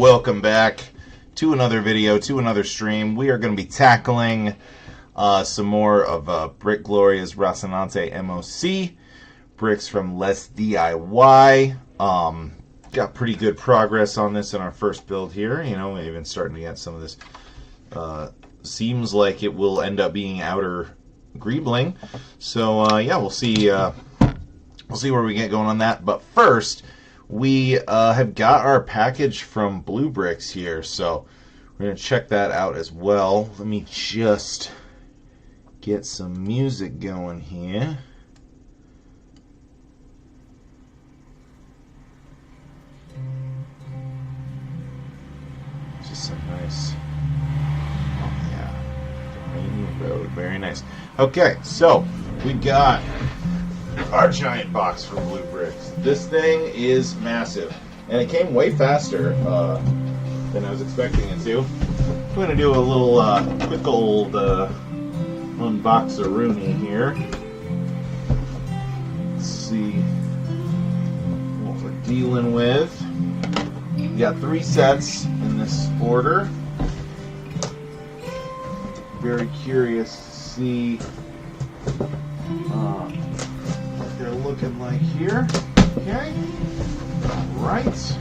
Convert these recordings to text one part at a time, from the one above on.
Welcome back to another video, to another stream. We are going to be tackling some more of BrickGloria's Rocinante MOC bricks from LesDiy. Got pretty good progress on this in our first build here. You know, even starting to get some of this. Seems like it will end up being outer greebling. So yeah, we'll see where we get going on that. But first, we have got our package from Blue Bricks here, so we're going to check that out as well. Let me just get some music going here. Just some nice, oh yeah, the main road, very nice. Okay, so we got our giant box from Blue Bricks. This thing is massive, and it came way faster than I was expecting it to. I'm going to do a little quick old unboxer-rooney here. Let's see what we're dealing with. We got 3 sets in this order. Very curious to see they're looking like here. Okay. Alright.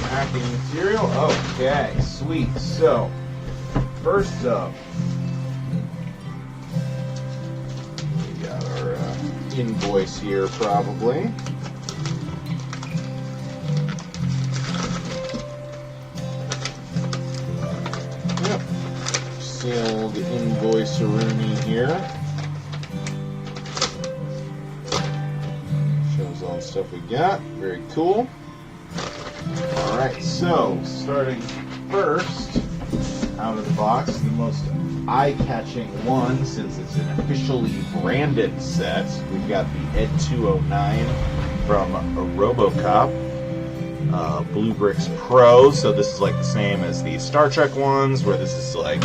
Packing material. Okay, sweet. So, first up, we got our invoice here, probably. Yep. Sealed invoice-a-rooney here. Shows all the stuff we got. Very cool. Alright, so starting first out of the box, the most eye-catching one, since it's an officially branded set, we've got the Ed 209 from RoboCop, Blue Bricks Pro. So this is like the same as the Star Trek ones, where this is like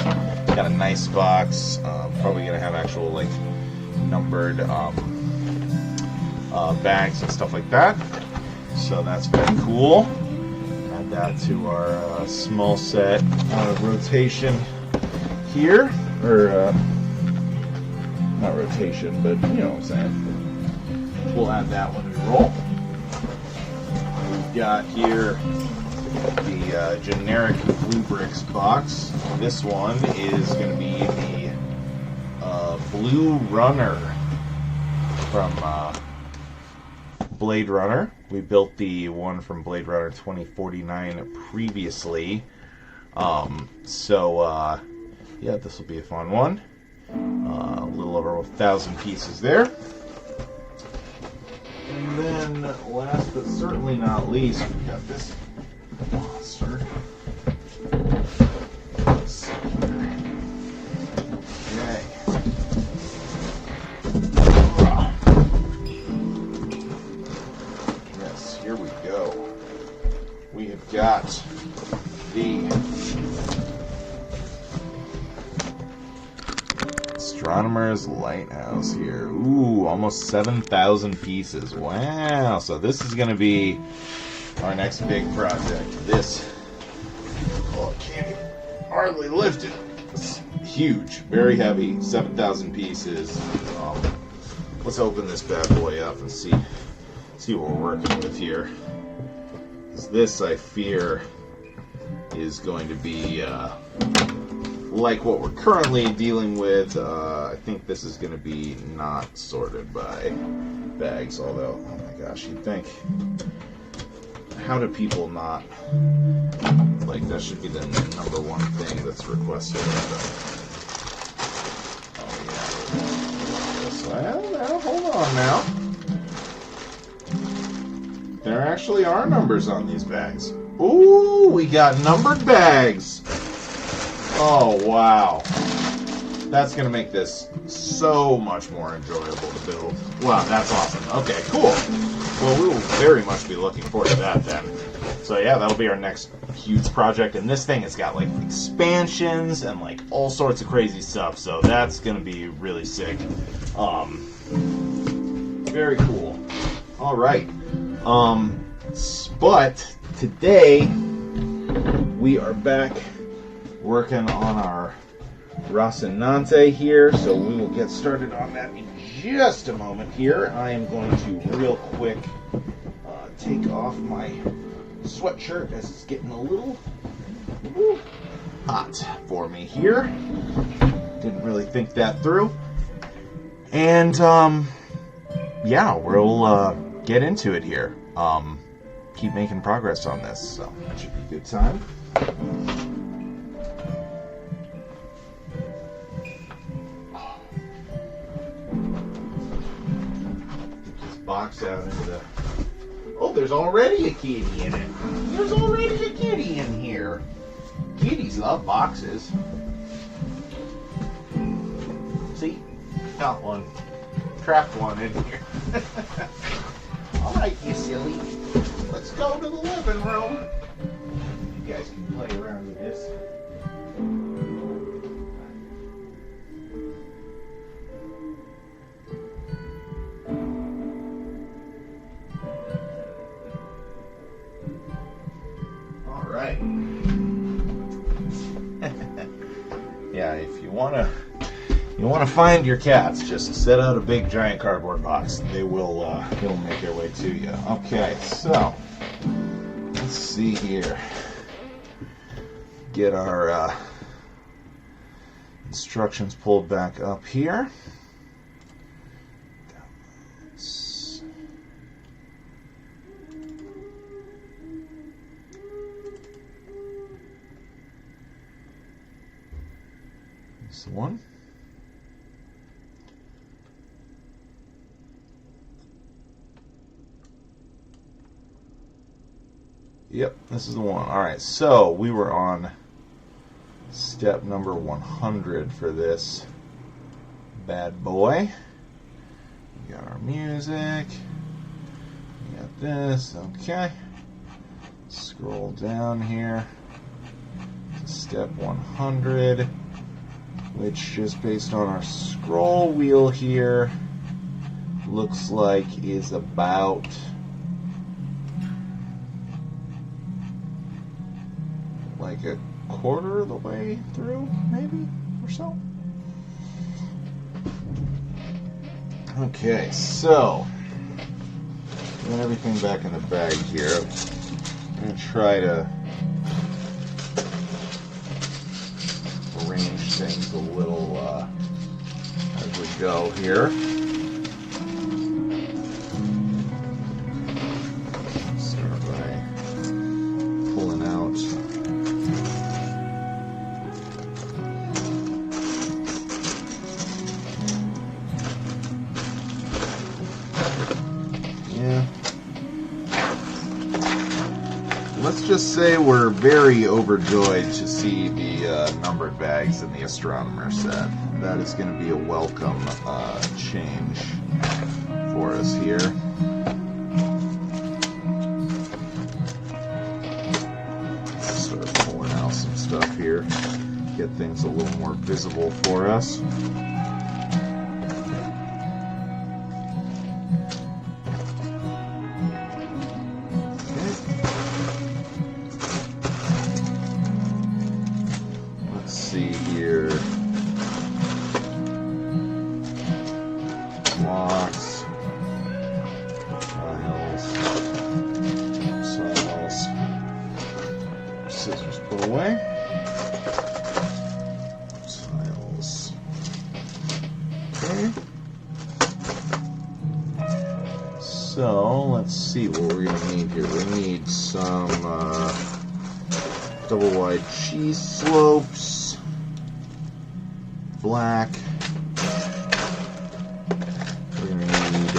got a nice box. Probably gonna have actual like numbered bags and stuff like that. So that's very cool. Add that to our small set rotation here, or not rotation, but you know what I'm saying. We'll add that when we roll. We've got here the generic Blue Bricks box. This one is going to be the Blue Runner from Blade Runner. We built the one from Blade Runner 2049 previously. Yeah, this will be a fun one. A little over 1,000 pieces there. And then, last but certainly not least, we've got this monster. Let's see here. Okay. Yes, here we go. We have got the Astronomer's Lighthouse here. Ooh, almost 7,000 pieces. Wow. So this is going to be our next big project. This, oh, I can't even hardly lift it. It's huge, very heavy, 7,000 pieces. Let's open this bad boy up and see what we're working with here. This, I fear, is going to be like what we're currently dealing with. I think this is going to be not sorted by bags, although, oh my gosh, you'd think, how do people not, like, that should be the number one thing that's requested. Oh yeah, well, hold on now. There actually are numbers on these bags. Ooh, we got numbered bags. Oh, wow. That's going to make this so much more enjoyable to build. Wow, that's awesome. Okay, cool. Well, we will very much be looking forward to that then. So yeah, that'll be our next huge project. And this thing has got like expansions and like all sorts of crazy stuff. So that's going to be really sick. Very cool. All right. But today we are back working on our Rocinante here, so we will get started on that in just a moment here. I am going to real quick take off my sweatshirt as it's getting a little hot for me here. Didn't really think that through. And yeah, we'll get into it here. Keep making progress on this, so that should be a good time. Box out into the... Oh, there's already a kitty in it. There's already a kitty in here. Kitties love boxes. See? Got one. Trapped one in here. Alright, you silly. Let's go to the living room. You guys can play around with this. Yeah, if you wanna find your cats, just set out a big giant cardboard box. They'll make their way to you. Okay, so let's see here. Get our instructions pulled back up here. This one. Yep, this is the one. Alright, so we were on step number 100 for this bad boy. We got our music. We got this. Okay. Scroll down here to step 100. Which, just based on our scroll wheel here, looks like is about like a quarter of the way through, maybe, or so. Okay, so got everything back in the bag here. I'm going to try to arrange things a little as we go here. Start by pulling out let's just say we're very overjoyed to see the numbered bags in the astronomer set. That is going to be a welcome change for us here. Start pulling out some stuff here, get things a little more visible for us. So, let's see what we're going to need here. We need some double wide cheese slopes, black. We're going to need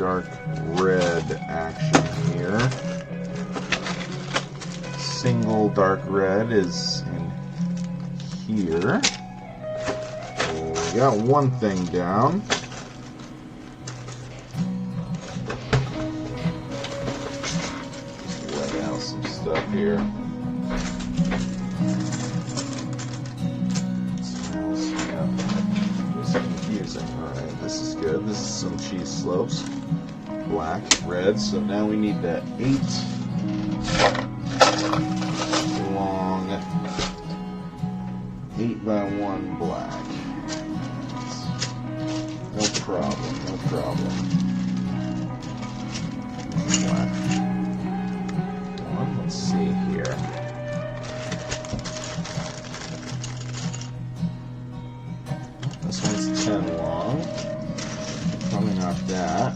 dark red action here. Single dark red is in here. We got one thing down. Just lay out some stuff here. Alright, this is good. This is some cheese slopes. Black, red. So now we need the 8 long 8x1 black. No problem, no problem. Black one. Let's see here. This one's 10 long. Probably not that.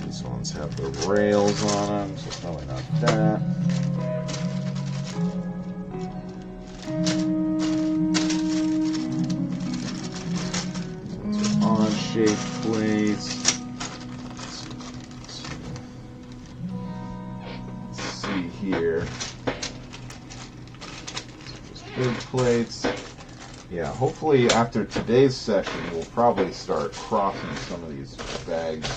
These ones have the rails on them, so probably not that. These ones are odd-shaped plates. Let's see here. Big plates. Yeah, hopefully after today's session we'll probably start crossing some of these bags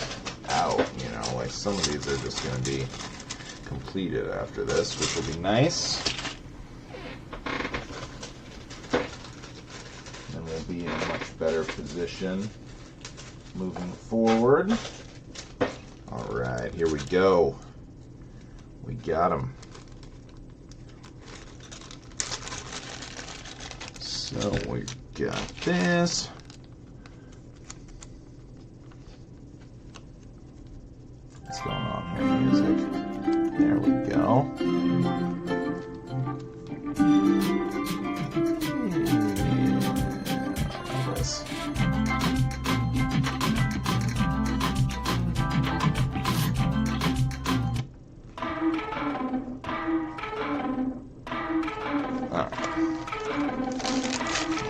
out, you know, like some of these are just going to be completed after this, which will be nice. Then we'll be in a much better position moving forward. Alright, here we go. We got them. So we got this. What's going on here? Music. There we go. Yeah, this.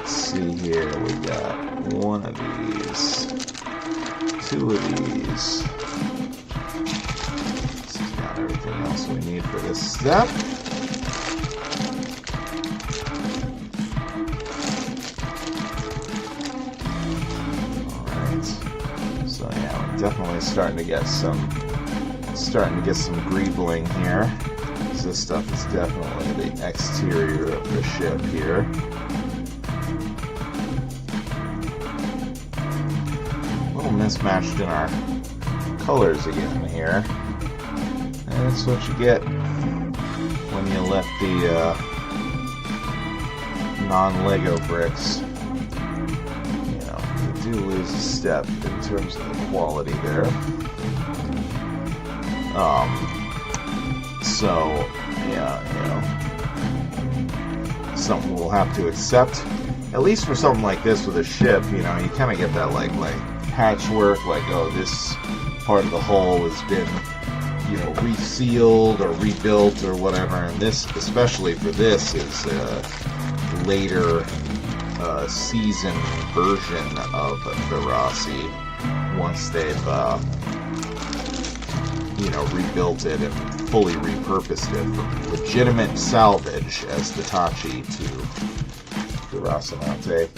See here, we got one of these, two of these. This has got everything else we need for this step. Alright. So yeah, we're definitely starting to get some greebling here. This stuff is definitely the exterior of the ship here. Mismatched in our colors again here. And that's what you get when you let the non-Lego bricks, you know, you do lose a step in terms of the quality there. So yeah, you know, something we'll have to accept, at least for something like this with a ship. You know, you kind of get that like patchwork, like, oh, this part of the hull has been, you know, resealed or rebuilt or whatever, and this, especially for this, is a later season version of the Rossi once they've you know, rebuilt it and fully repurposed it from legitimate salvage as Jinnouchi to the Rocinante.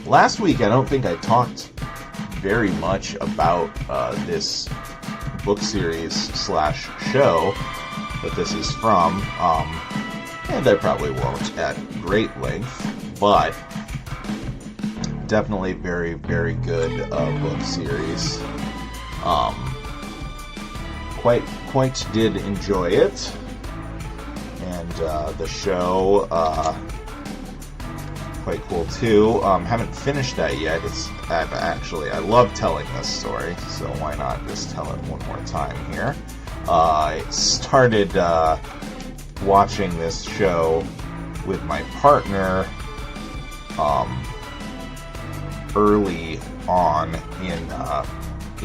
Last week I don't think I talked very much about this book series slash show that this is from, and I probably won't at great length, but definitely very, very good book series. Quite did enjoy it, and the show quite cool too. Haven't finished that yet. I love telling this story, so why not just tell it one more time here. I started watching this show with my partner early on in,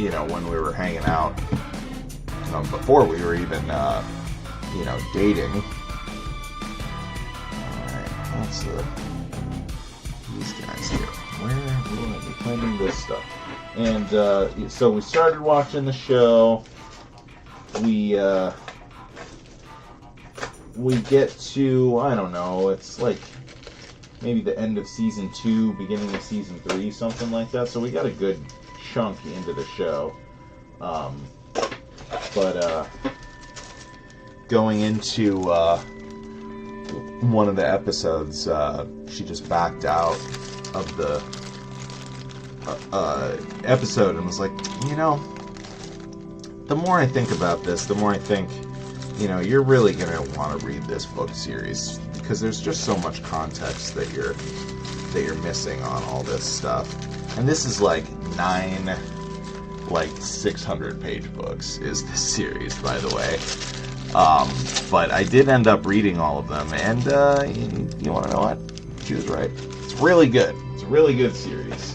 you know, when we were hanging out, before we were even, you know, dating. Alright, let's these guys here. Where stuff. And so we started watching the show. We get to, I don't know, it's like maybe the end of season 2, beginning of season 3, something like that. So we got a good chunk into the show. But going into one of the episodes, she just backed out of the episode and was like, you know, the more I think about this, the more I think, you know, you're really going to want to read this book series because there's just so much context that you're missing on all this stuff. And this is like 9 600-page books is this series, by the way. But I did end up reading all of them, and you want to know what? She was right. It's really good. It's a really good series.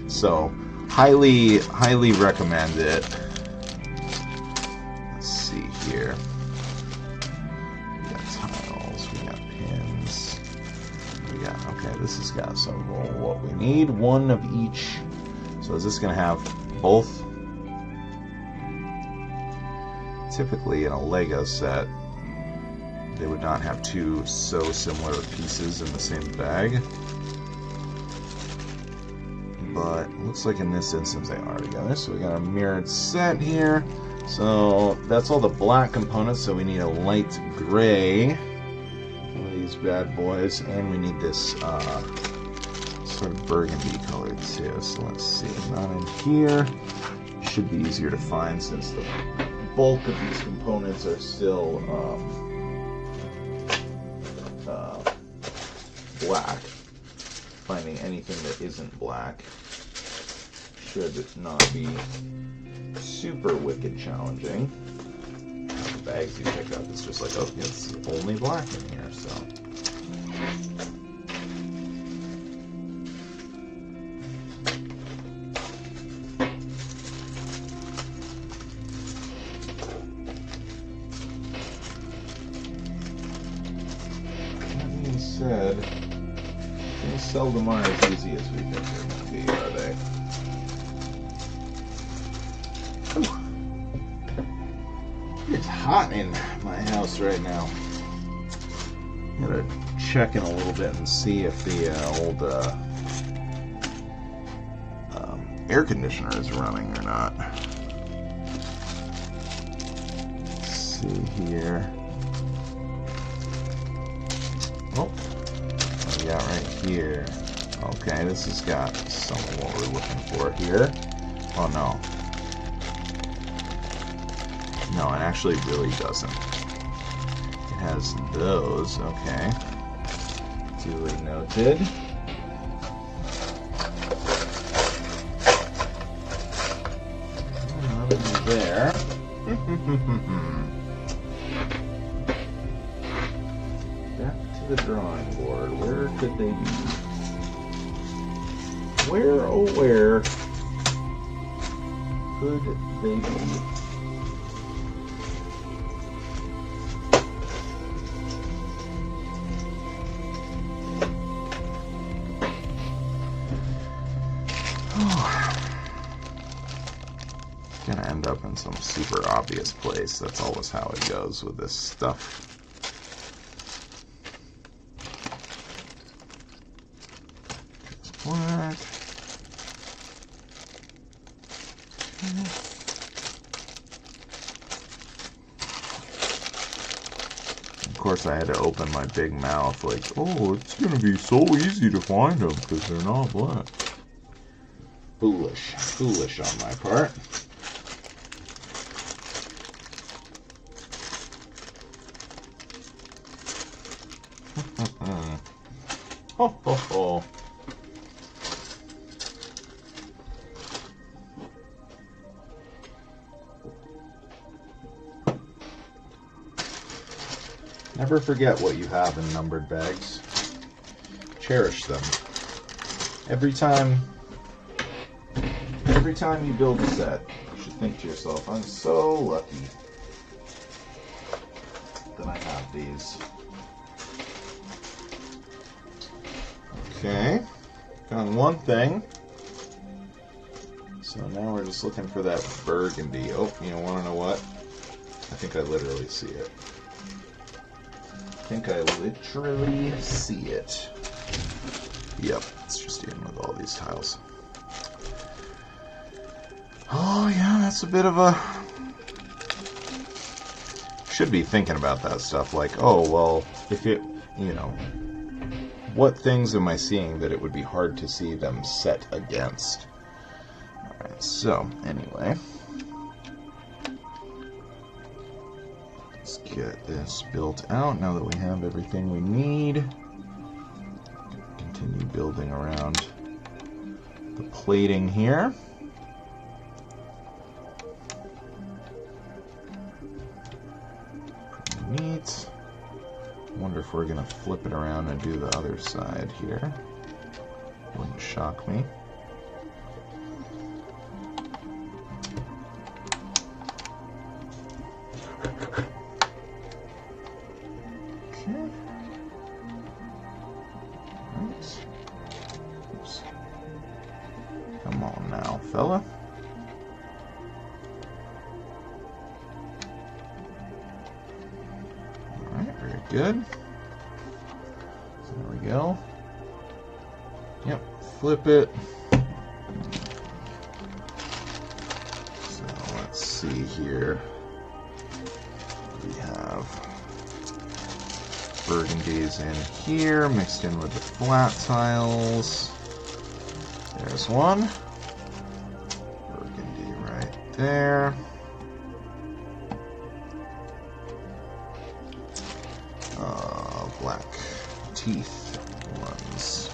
So, highly recommend it. Let's see here. We got tiles, we got pins. Okay, this has got some of what we need. One of each. So is this going to have both? Typically in a Lego set, they would not have 2 so similar pieces in the same bag. But it looks like in this instance they are together. So we got a mirrored set here. So that's all the black components. So we need a light gray. One of these bad boys. And we need this sort of burgundy color too. So let's see. Not in here. Should be easier to find since the bulk of these components are still black. Finding anything that isn't black should not be super wicked challenging. The bags you pick up, it's just like, oh, it's only black in here, so. Said, things seldom are as easy as we think they're going to be, are they? Whew. It's hot in my house right now. Gotta check in a little bit and see if the old air conditioner is running or not. Let's see here. Oh, what we got right here? Okay, this has got some of what we're looking for here. Oh no. No, it actually really doesn't. It has those, okay. Duly noted. Nothing there. The drawing board. Where could they be? Where, oh where could they be? Gonna end up in some super obvious place. That's always how it goes with this stuff. What? Of course, I had to open my big mouth like, oh, it's going to be so easy to find them because they're not black. Foolish on my part. Ho, ho, ho. Never forget what you have in numbered bags. Cherish them. Every time you build a set, you should think to yourself, I'm so lucky that I have these. Okay. Found one thing. So now we're just looking for that burgundy. Oh, you want to know what? I think I literally see it. Yep, it's just in with all these tiles. Oh yeah, that's a bit of a... Should be thinking about that stuff, like, oh, well, if it, you know, what things am I seeing that it would be hard to see them set against? Alright, so, anyway. Let's get this built out now that we have everything we need. Continue building around the plating here. Pretty neat. Wonder if we're gonna flip it around and do the other side here. Wouldn't shock me. Okay. Right. Oops. Come on now, fella. Very good. So there we go. Yep, flip it. So let's see here. We have burgundies in here, mixed in with the flat tiles. There's one. Burgundy right there. Black teeth ones.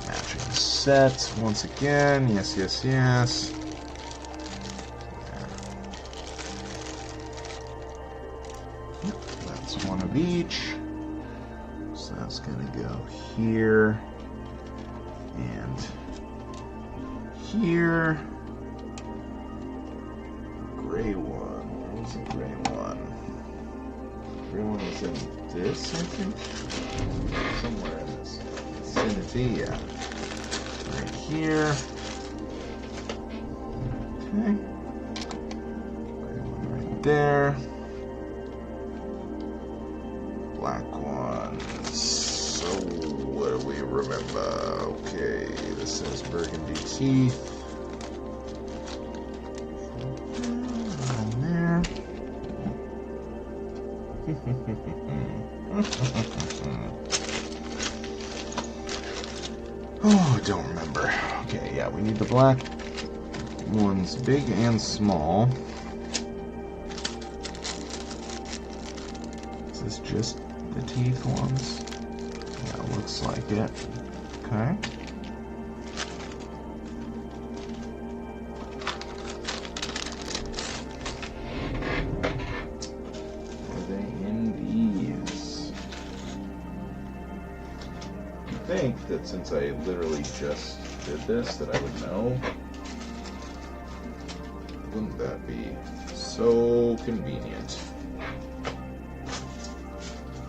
Matching set once again. Yes, yes, yes. Yep, that's one of each. So that's gonna go here and here. Gray one. Where's the gray one? Gray one is in this, I think? Somewhere in this vicinity, yeah. Right here. Okay. Right there. Black ones. So, what do we remember? Okay, this says burgundy teeth. On there. Oh, don't remember. Okay, yeah, we need the black ones, big and small. Is this just the teeth ones? Yeah, looks like it. Okay. I think that since I literally just did this, that I would know. Wouldn't that be so convenient?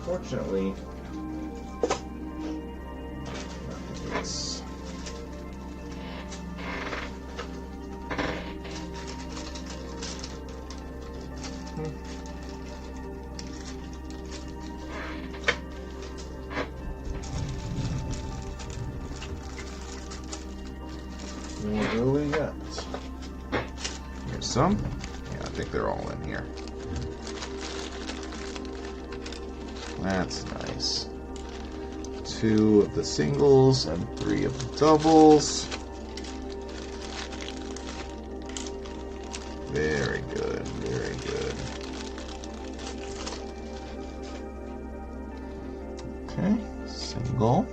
Fortunately, nothing is. What do we got? Here's some. Yeah, I think they're all in here. That's nice. 2 of the singles and 3 of the doubles. Very good, very good. Okay, single,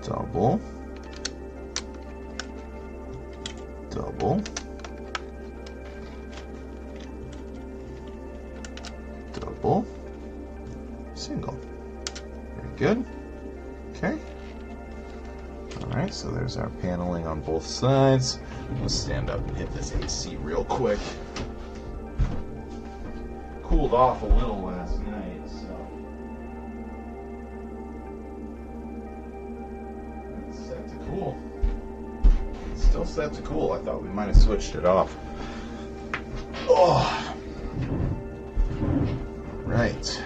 double, double, double, single. Very good. Okay. Alright, so there's our paneling on both sides. Let's stand up and hit this AC real quick. Cooled off a little last night, so it's set to cool. still set to cool. I thought we might have switched it off. Oh. Right.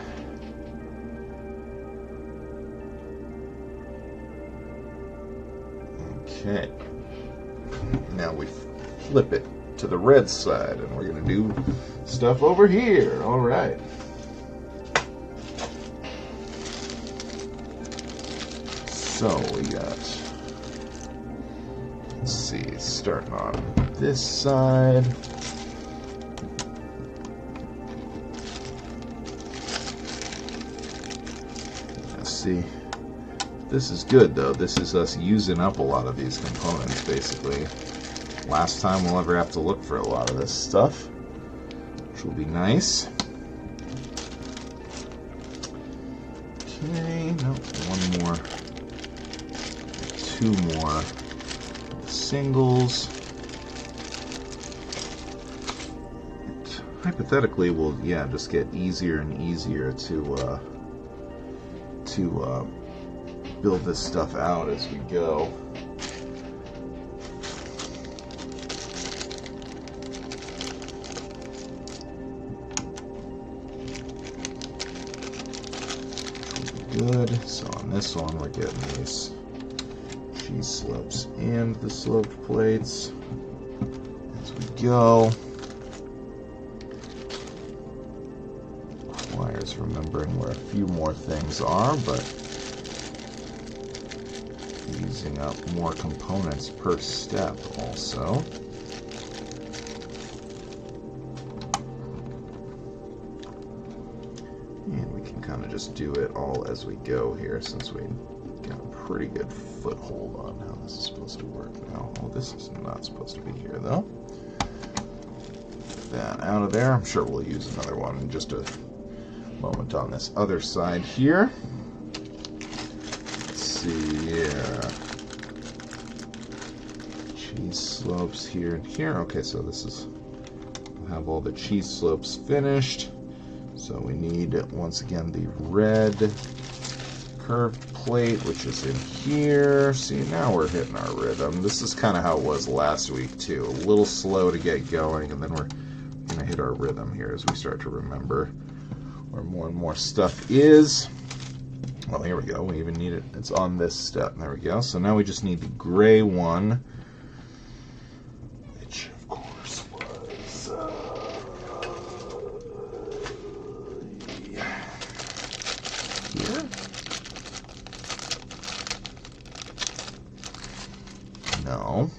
Okay. Now we flip it to the red side, and we're going to do stuff over here. All right. So we got, let's see, starting on this side. Let's see. This is good though. This is us using up a lot of these components basically. Last time we'll ever have to look for a lot of this stuff, which will be nice. Okay, nope, one more. Two more singles. It hypothetically will, yeah, just get easier and easier to build this stuff out as we go. Good. So on this one, we're getting these cheese slopes and the sloped plates as we go. Requires remembering where a few more things are, but using up more components per step also. And we can kind of just do it all as we go here, since we got a pretty good foothold on how this is supposed to work now. Oh, this is not supposed to be here though. Get that out of there. I'm sure we'll use another one in just a moment on this other side here. Let's see, yeah. Cheese slopes here and here. Okay, so this is, we'll have all the cheese slopes finished. So we need, once again, the red curved plate, which is in here. See, now we're hitting our rhythm. This is kind of how it was last week, too. A little slow to get going, and then we're going to hit our rhythm here as we start to remember where more and more stuff is. Well, here we go. We even need it. It's on this step. There we go. So now we just need the gray one, which, of course, was... here? No.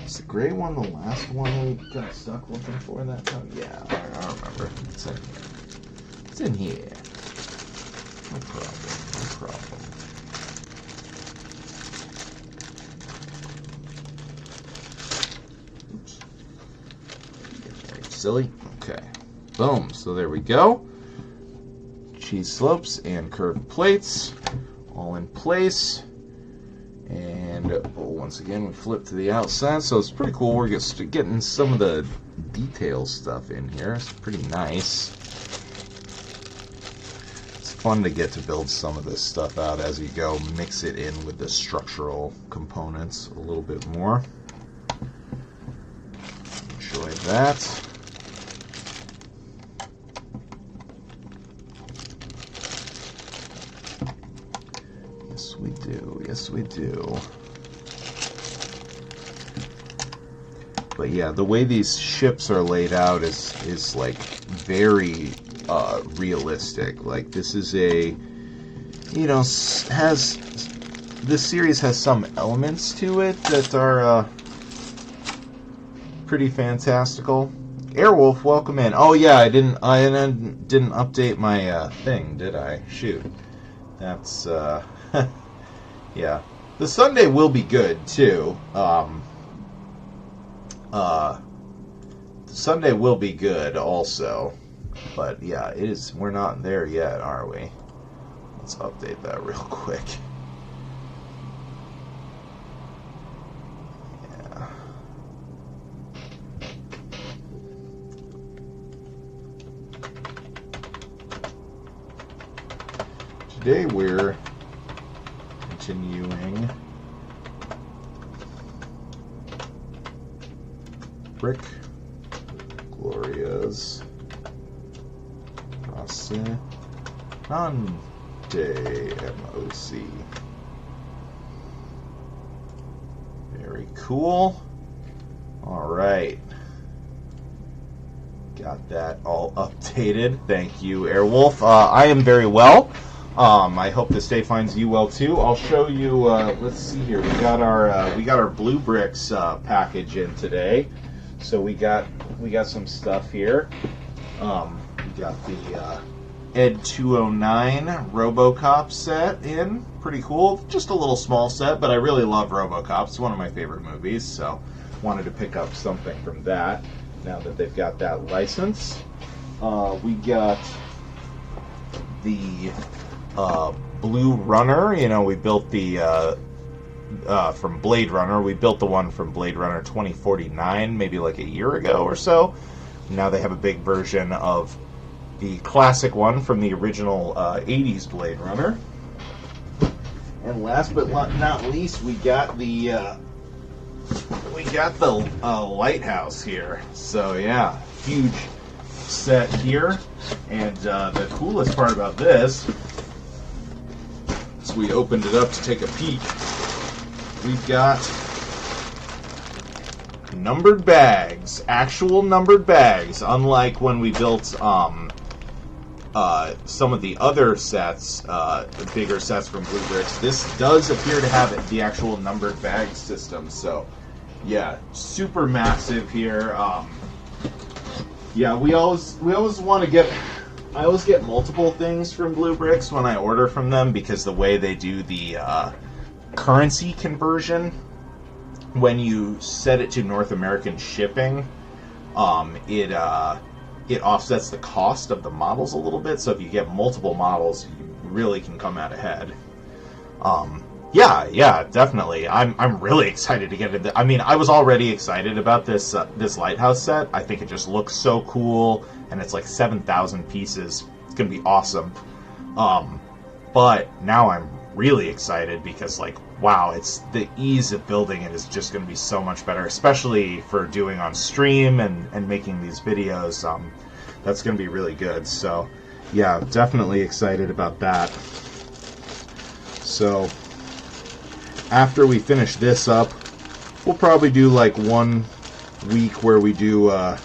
Was the gray one the last one we got stuck looking for that time? Yeah, I remember. It's in here. It's in here. No problem. No problem. Oops. Are you silly? Okay. Boom. So there we go. Cheese slopes and curved plates all in place. And once again, we flip to the outside, so it's pretty cool. We're just getting some of the detail stuff in here. It's pretty nice. It's fun to get to build some of this stuff out as you go, mix it in with the structural components a little bit more. Enjoy that. Yes, we do. Yes, we do. But yeah, the way these ships are laid out is like very realistic. Like, this is a, you know, this series has some elements to it that are pretty fantastical. Airwolf, welcome in. Oh yeah, I didn't update my thing, did I? Shoot. That's yeah. The Sunday will be good too. The Sunday will be good also. But yeah, it is. We're not there yet, are we? Let's update that real quick. Yeah. Today we're continuing BrickGloria's Rocinante MOC. Very cool. All right. Got that all updated. Thank you, Airwolf. I am very well. I hope this day finds you well too. I'll show you. Let's see here. We got our Blue Bricks package in today. So we got some stuff here. We got the Ed 209 RoboCop set in. Pretty cool. Just a little small set, but I really love RoboCop. It's one of my favorite movies, so wanted to pick up something from that now that they've got that license. We got the Blue Runner. You know, we built the from Blade Runner. We built the one from Blade Runner 2049 maybe like a year ago or so. Now they have a big version of the classic one from the original 80s Blade Runner. And last but not least, we got the lighthouse here. So yeah, huge set here. And the coolest part about this is we opened it up to take a peek. We've got numbered bags, actual numbered bags, unlike when we built some of the other sets, bigger sets from Blue Bricks. This does appear to have the actual numbered bag system. So, yeah, super massive here. Yeah, we always want to get. I always get multiple things from Blue Bricks when I order from them because the way they do the currency conversion when you set it to North American shipping, it offsets the cost of the models a little bit. So if you get multiple models, you really can come out ahead. Yeah, definitely. I'm really excited to get it. I mean, I was already excited about this lighthouse set. I think it just looks so cool, and it's like 7,000 pieces. It's gonna be awesome. But now I'm really excited because, like, wow, it's the ease of building it is just going to be so much better, especially for doing on stream and making these videos. That's going to be really good. So, yeah, definitely excited about that. So, after we finish this up, we'll probably do like 1 week where we do a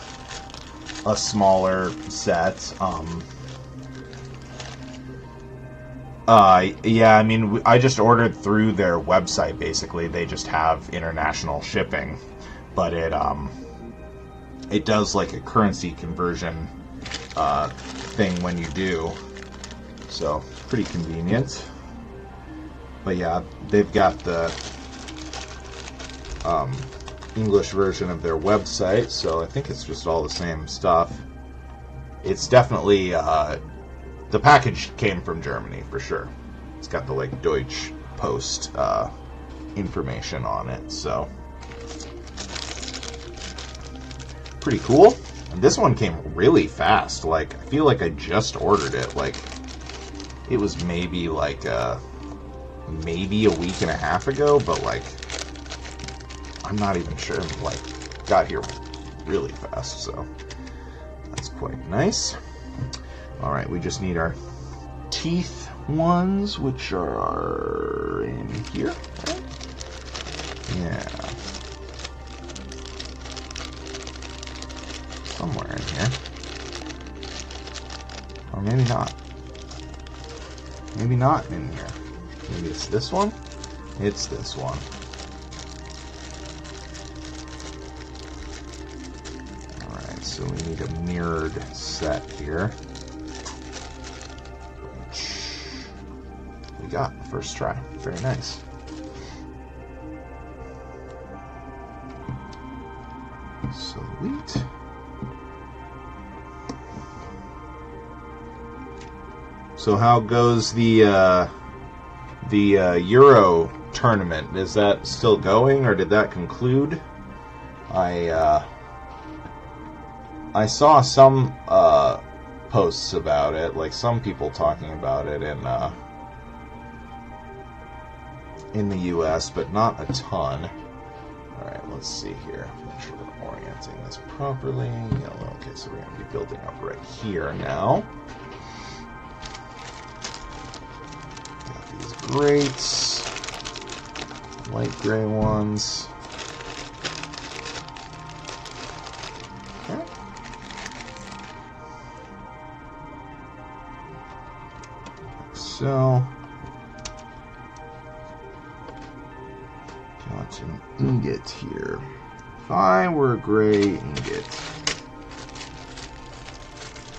smaller set. Yeah, I mean, I just ordered through their website, basically. They just have international shipping, but it does like a currency conversion thing when you do, so pretty convenient. But yeah, they've got the English version of their website, so I think it's just all the same stuff. It's definitely the package came from Germany for sure. It's got the like Deutsche Post information on it, so pretty cool. And this one came really fast. Like, I feel like I just ordered it. Like, it was maybe like maybe a week and a half ago, but like I'm not even sure. Like, got here really fast, so that's quite nice. All right, we just need our teeth ones, which are in here. Right? Yeah. Somewhere in here. Or maybe not. Maybe not in here. Maybe it's this one? It's this one. Alright, so we need a mirrored set here. We got first try. Very nice. Sweet. So how goes the Euro tournament? Is that still going, or did that conclude? I saw some posts about it, like some people talking about it in the US, but not a ton. Alright, let's see here. Make sure we're orienting this properly. Yellow. Okay, so we're going to be building up right here now. Got these grates. Light gray ones. Okay. So, got an ingot here. If I were a gray ingot,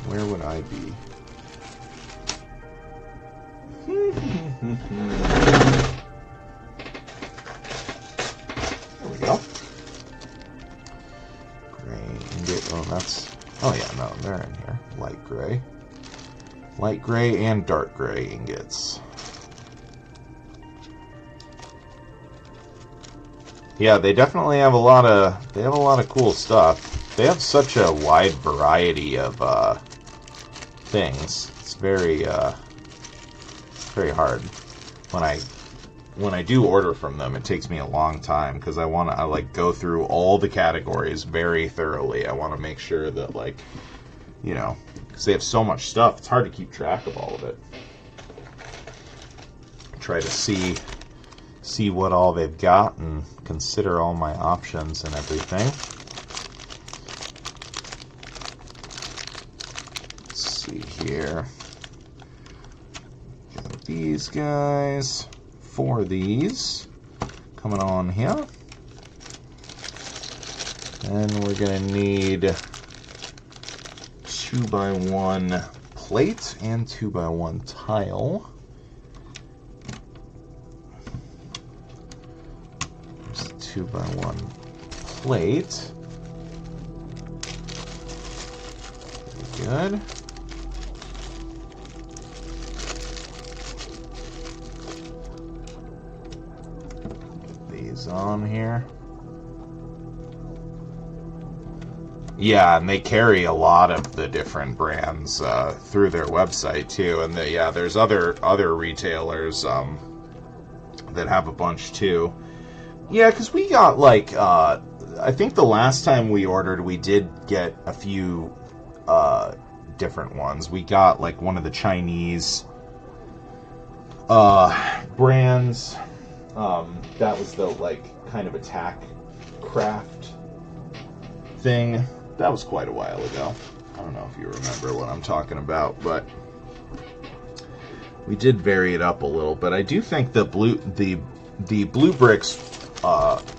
where would I be? There we go. Gray ingot. Oh, that's. Oh, yeah, no, they're in here. Light gray. Light gray and dark gray ingots. Yeah, they definitely have a lot of cool stuff. They have such a wide variety of things. It's very very hard. When I do order from them, it takes me a long time because I like go through all the categories very thoroughly. I want to make sure that, like, you know, because they have so much stuff, it's hard to keep track of all of it. Try to see what all they've got and consider all my options and everything. Let's see here. Got these guys. 4 of these coming on here. And we're gonna need 2x1 plate and 2x1 tile. There's a 2x1 plate. Very good. Get these on here. Yeah, and they carry a lot of the different brands through their website too. And there's other retailers that have a bunch too. Yeah, because we got like I think the last time we ordered, we did get a few different ones. We got like one of the Chinese brands. That was the like kind of attack craft thing. That was quite a while ago. I don't know if you remember what I'm talking about, but we did vary it up a little. But I do think the blue bricks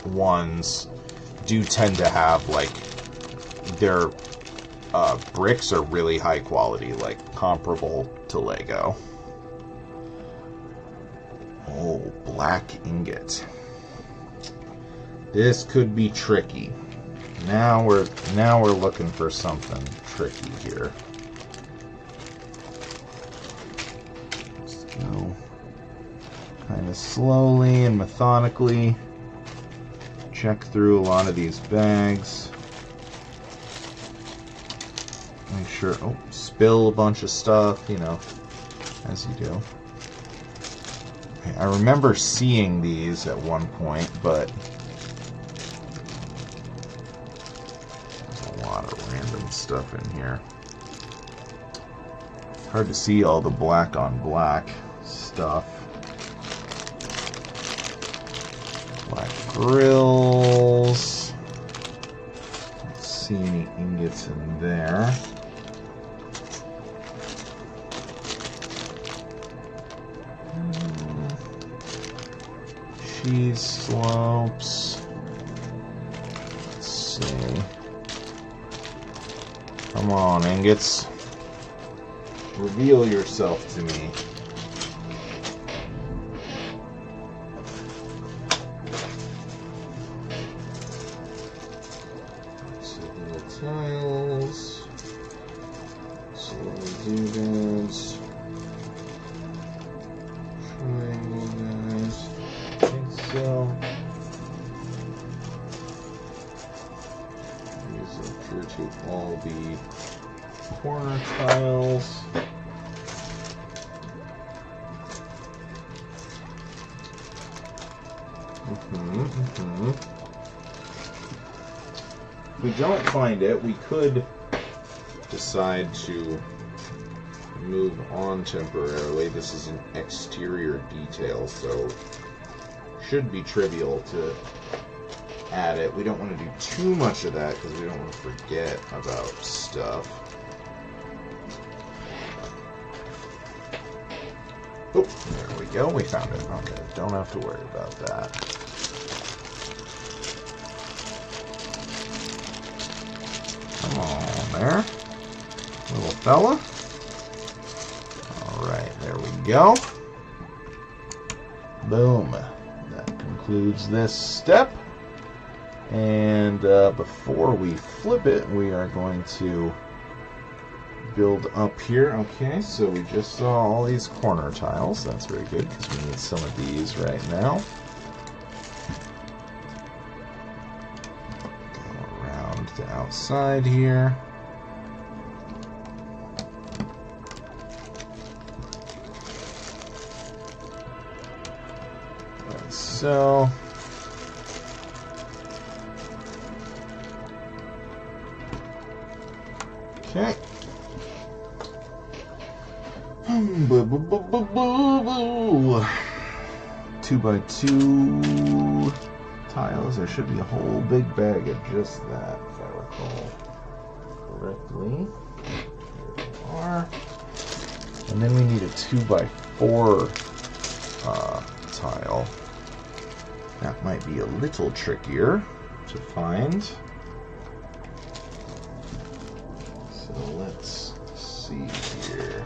ones do tend to have like their bricks are really high quality, like comparable to Lego. Oh, black ingot. This could be tricky. Now we're looking for something tricky here. Let's go kind of slowly and methodically. Check through a lot of these bags. Make sure, spill a bunch of stuff, you know, as you do. Okay, I remember seeing these at one point, but stuff in here. Hard to see all the black on black stuff. Black grills. Don't see any ingots in there. Cheese slopes. Let's see. Come on, ingots. Reveal yourself to me. Little tiles. Little doodads. Triangle guys. I think so. These appear to all be corner tiles. If we don't find it, we could decide to move on temporarily. This is an exterior detail, so should be trivial to add it. We don't want to do too much of that because we don't want to forget about stuff. Oh, there we go. We found it. Okay, don't have to worry about that. Come on there, little fella. Alright, there we go. Boom. That concludes this step. And before we flip it, we are going to build up here. Okay, so we just saw all these corner tiles. That's very good because we need some of these right now. Go around the outside here. Like so. Okay. 2x2 tiles. There should be a whole big bag of just that, if I recall correctly. Here they are. And then we need a 2x4 tile. That might be a little trickier to find. So let's see here.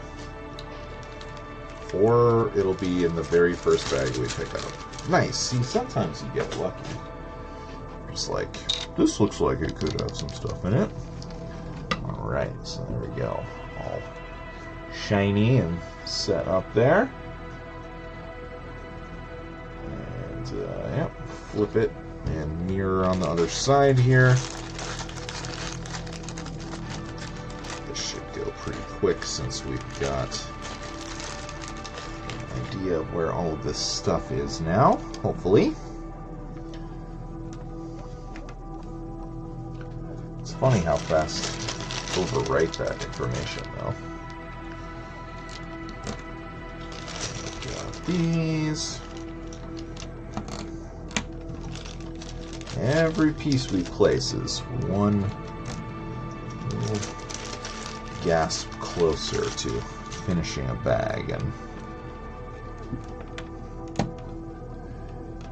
Or it'll be in the very first bag we pick up. Nice. See, sometimes you get lucky. Just like, this looks like it could have some stuff in it. Alright, so there we go. All shiny and set up there. And, yep, flip it and mirror on the other side here. This should go pretty quick since we've got idea of where all of this stuff is now, hopefully. It's funny how fast overwrite that information, though. Got these. Every piece we place is one little gasp closer to finishing a bag and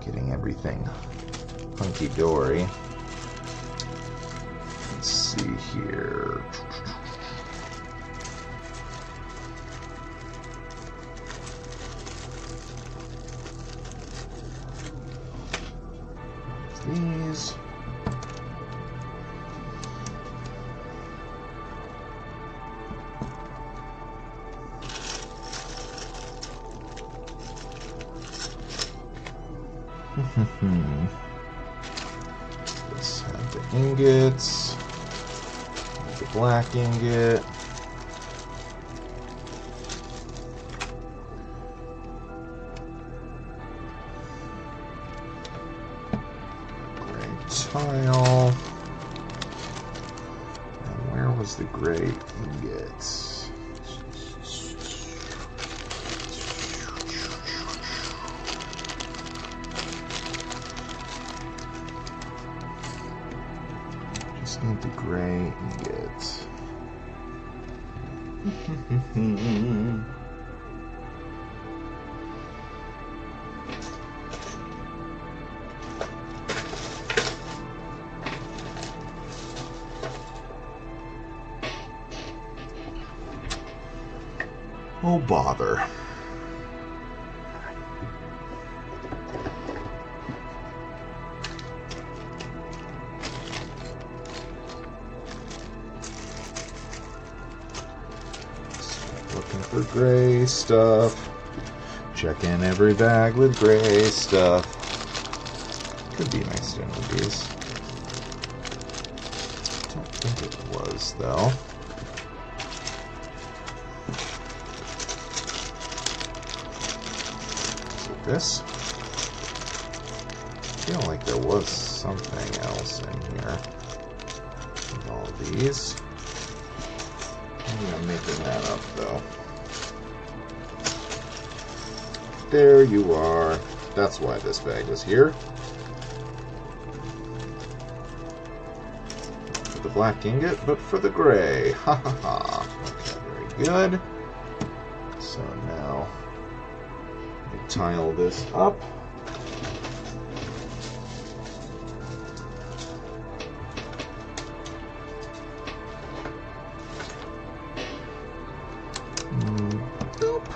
getting everything hunky-dory. Let's see here. These. Let's have the ingots, the black ingot, gray tile, and where was the gray ingot? Need the gray ingot. Oh, bother. Looking for gray stuff. Checking every bag with gray stuff. Could be mixed in with these. Don't think it was, though. Is it this? I feel like there was something else in here. of these. Maybe I'm making that up, though. There you are. That's why this bag was here. For the black ingot, but for the gray. Ha ha ha. Okay, very good. So now we tile this up. Boop.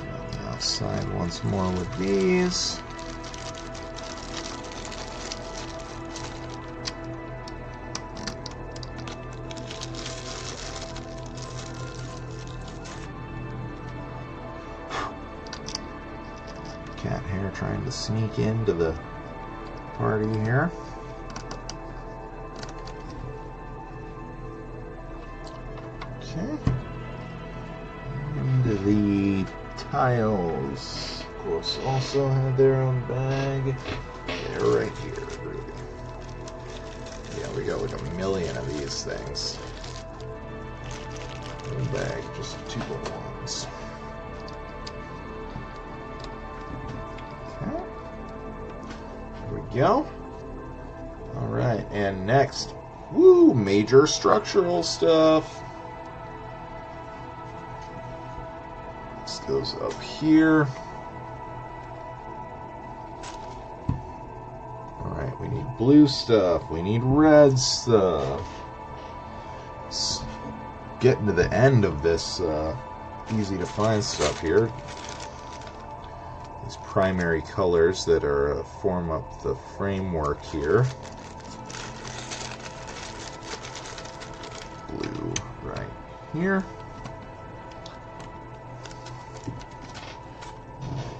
On the outside once more with these. Cat hair trying to sneak into the party here. Okay. And the tiles, of course, also have their own bag. They're right here. Yeah, we got like a million of these things. One bag, just 2 ones. Okay. There we go. Alright, and next, woo, major structural stuff. This goes up here. Alright, we need blue stuff. We need red stuff. Let's get into the end of this easy to find stuff here. These primary colors that are form up the framework here. Blue right here.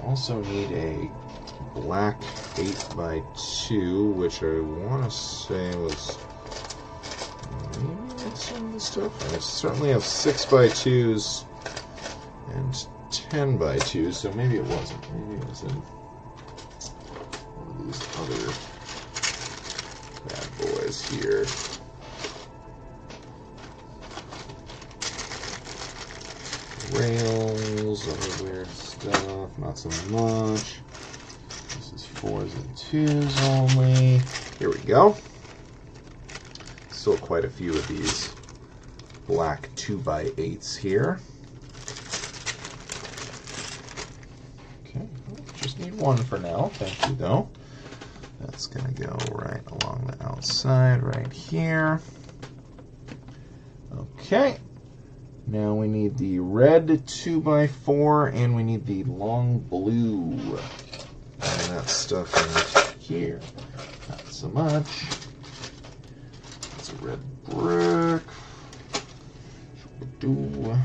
Also need a black 8x2, which I want to say was maybe some of the stuff. I certainly have 6x2s and 10x2s, so maybe it wasn't. Maybe it was in one of these other bad boys here. Rails, other weird stuff, not so much. This is 4s and 2s only. Here we go. Still quite a few of these black 2x8s here. Okay, just need one for now. Thank you, though. That's going to go right along the outside right here. Okay. Now we need the red 2x4 and we need the long blue. And that stuff in here. Not so much. That's a red brick. Do.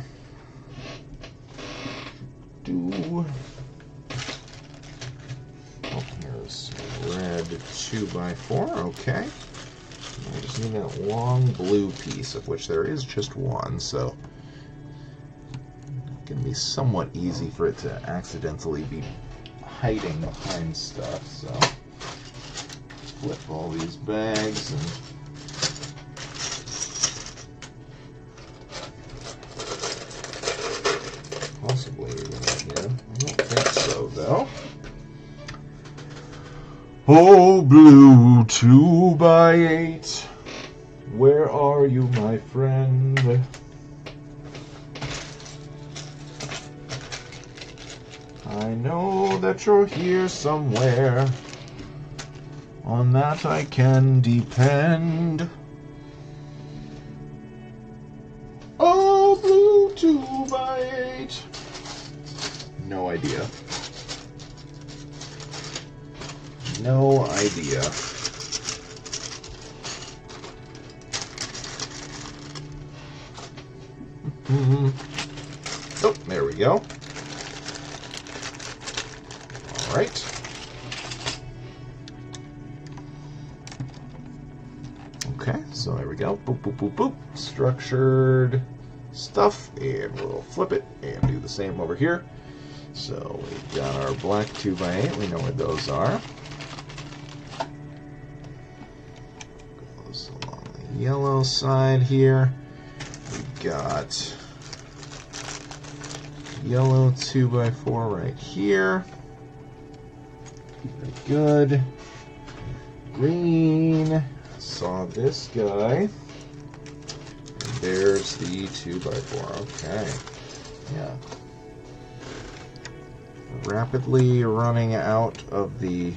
Oh, here's red 2x4. Okay. I just need that long blue piece, of which there is just one, so it can be somewhat easy for it to accidentally be hiding behind stuff. So flip all these bags and possibly even in here. I don't think so, though. Oh, blue 2x8, where are you, my friend? I know that you're here somewhere. On that I can depend. Oh, blue 2x8. No idea. No idea. Oh, there we go. All right. Okay, so there we go. Boop, boop, boop, boop. Structured stuff, and we'll flip it and do the same over here. So we've got our black 2x8. We know where those are. Goes along the yellow side here. We've got yellow 2x4 right here. Very good. Green. Saw this guy. And there's the 2x4. Okay. Yeah. Rapidly running out of the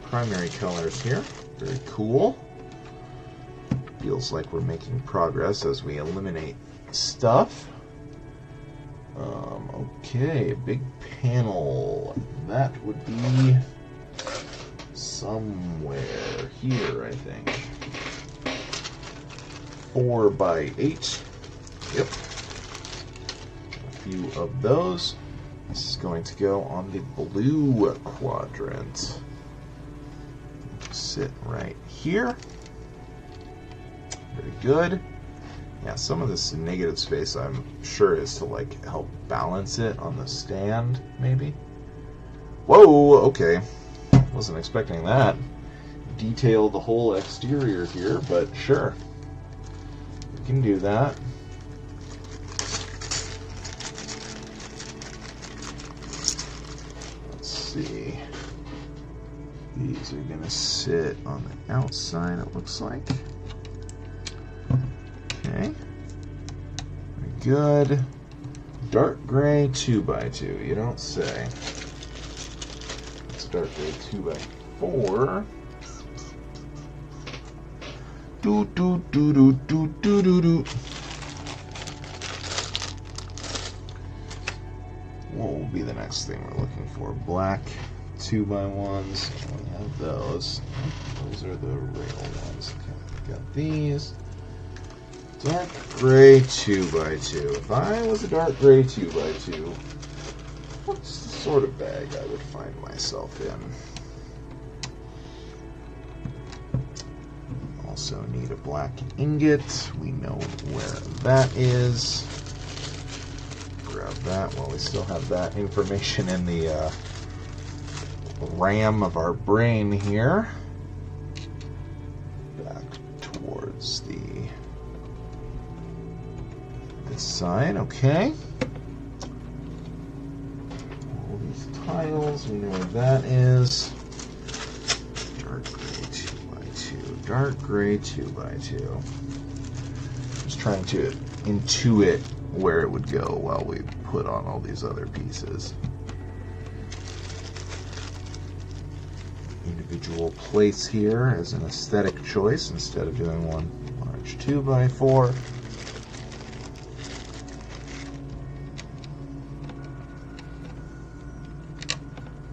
primary colors here. Very cool. Feels like we're making progress as we eliminate stuff. Okay, big panel. That would be somewhere here, I think. 4x8. Yep. A few of those. This is going to go on the blue quadrant. Sit right here. Very good. Yeah, some of this negative space I'm sure is to like help balance it on the stand, maybe. Whoa, okay. Wasn't expecting that. Detail the whole exterior here, but sure. We can do that. Let's see. These are gonna sit on the outside, it looks like. Okay. Very good. Dark gray 2x2. You don't say. Let's dark gray 2x4. Do do do do do do do do. What will be the next thing we're looking for? Black 2x1s. We have those. Those are the rail ones. Okay, got these. Dark gray 2x2. If I was a dark gray 2x2, what's the sort of bag I would find myself in? Also need a black ingot. We know where that is. Grab that while we still have that information in the RAM of our brain here. Back towards this side, okay. All these tiles, we know where that is. Dark gray 2x2. Dark gray 2x2. Just trying to intuit where it would go while we put on all these other pieces. Individual place here as an aesthetic choice instead of doing one large 2x4.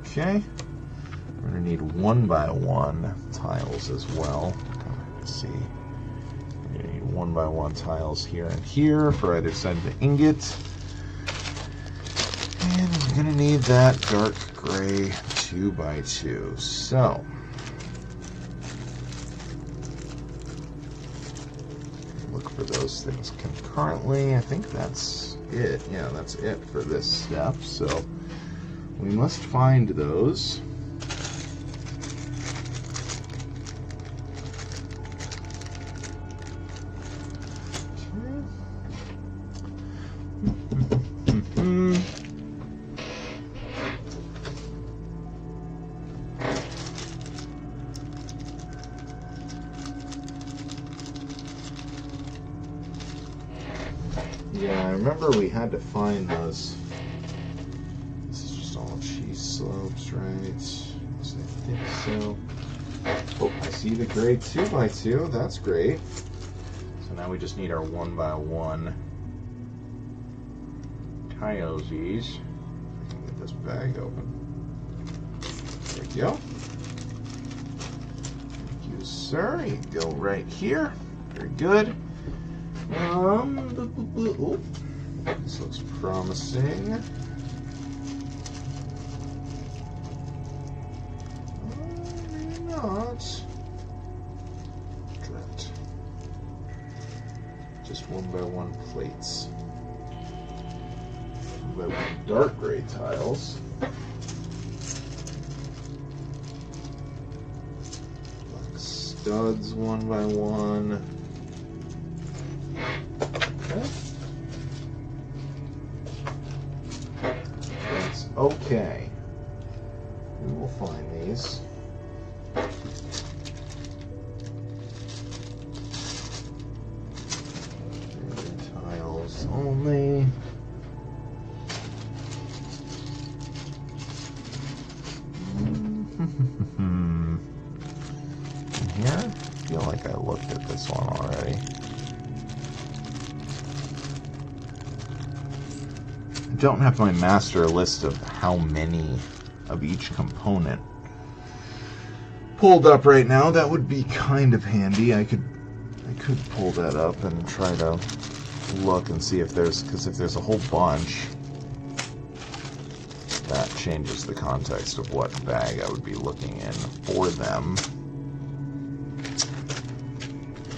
Okay, we're going to need 1x1 tiles as well. Let's see. We're going to need 1x1 tiles here and here for either side of the ingot. And we're going to need that dark gray 2x2. So, look for those things concurrently. I think that's it. Yeah, that's it for this step. So, we must find those. Yeah, I remember we had to find those. This is just all cheese slopes, right? Yes, I think so. Oh, I see the gray 2x2. That's great. So now we just need our 1x1 tilesies. I can get this bag open. There we go. Thank you, sir. You can go right here. Very good. Oh, this looks promising. Maybe not. Drat. Just 1x1 plates. 2x1 dark gray tiles. Black studs 1x1. Okay. That's okay. We will find these. Tiles only. Here? I feel like I looked at this one already. I don't have my master list of how many of each component pulled up right now. That would be kind of handy. I could pull that up and try to look and see if there's, because if there's a whole bunch, that changes the context of what bag I would be looking in for them.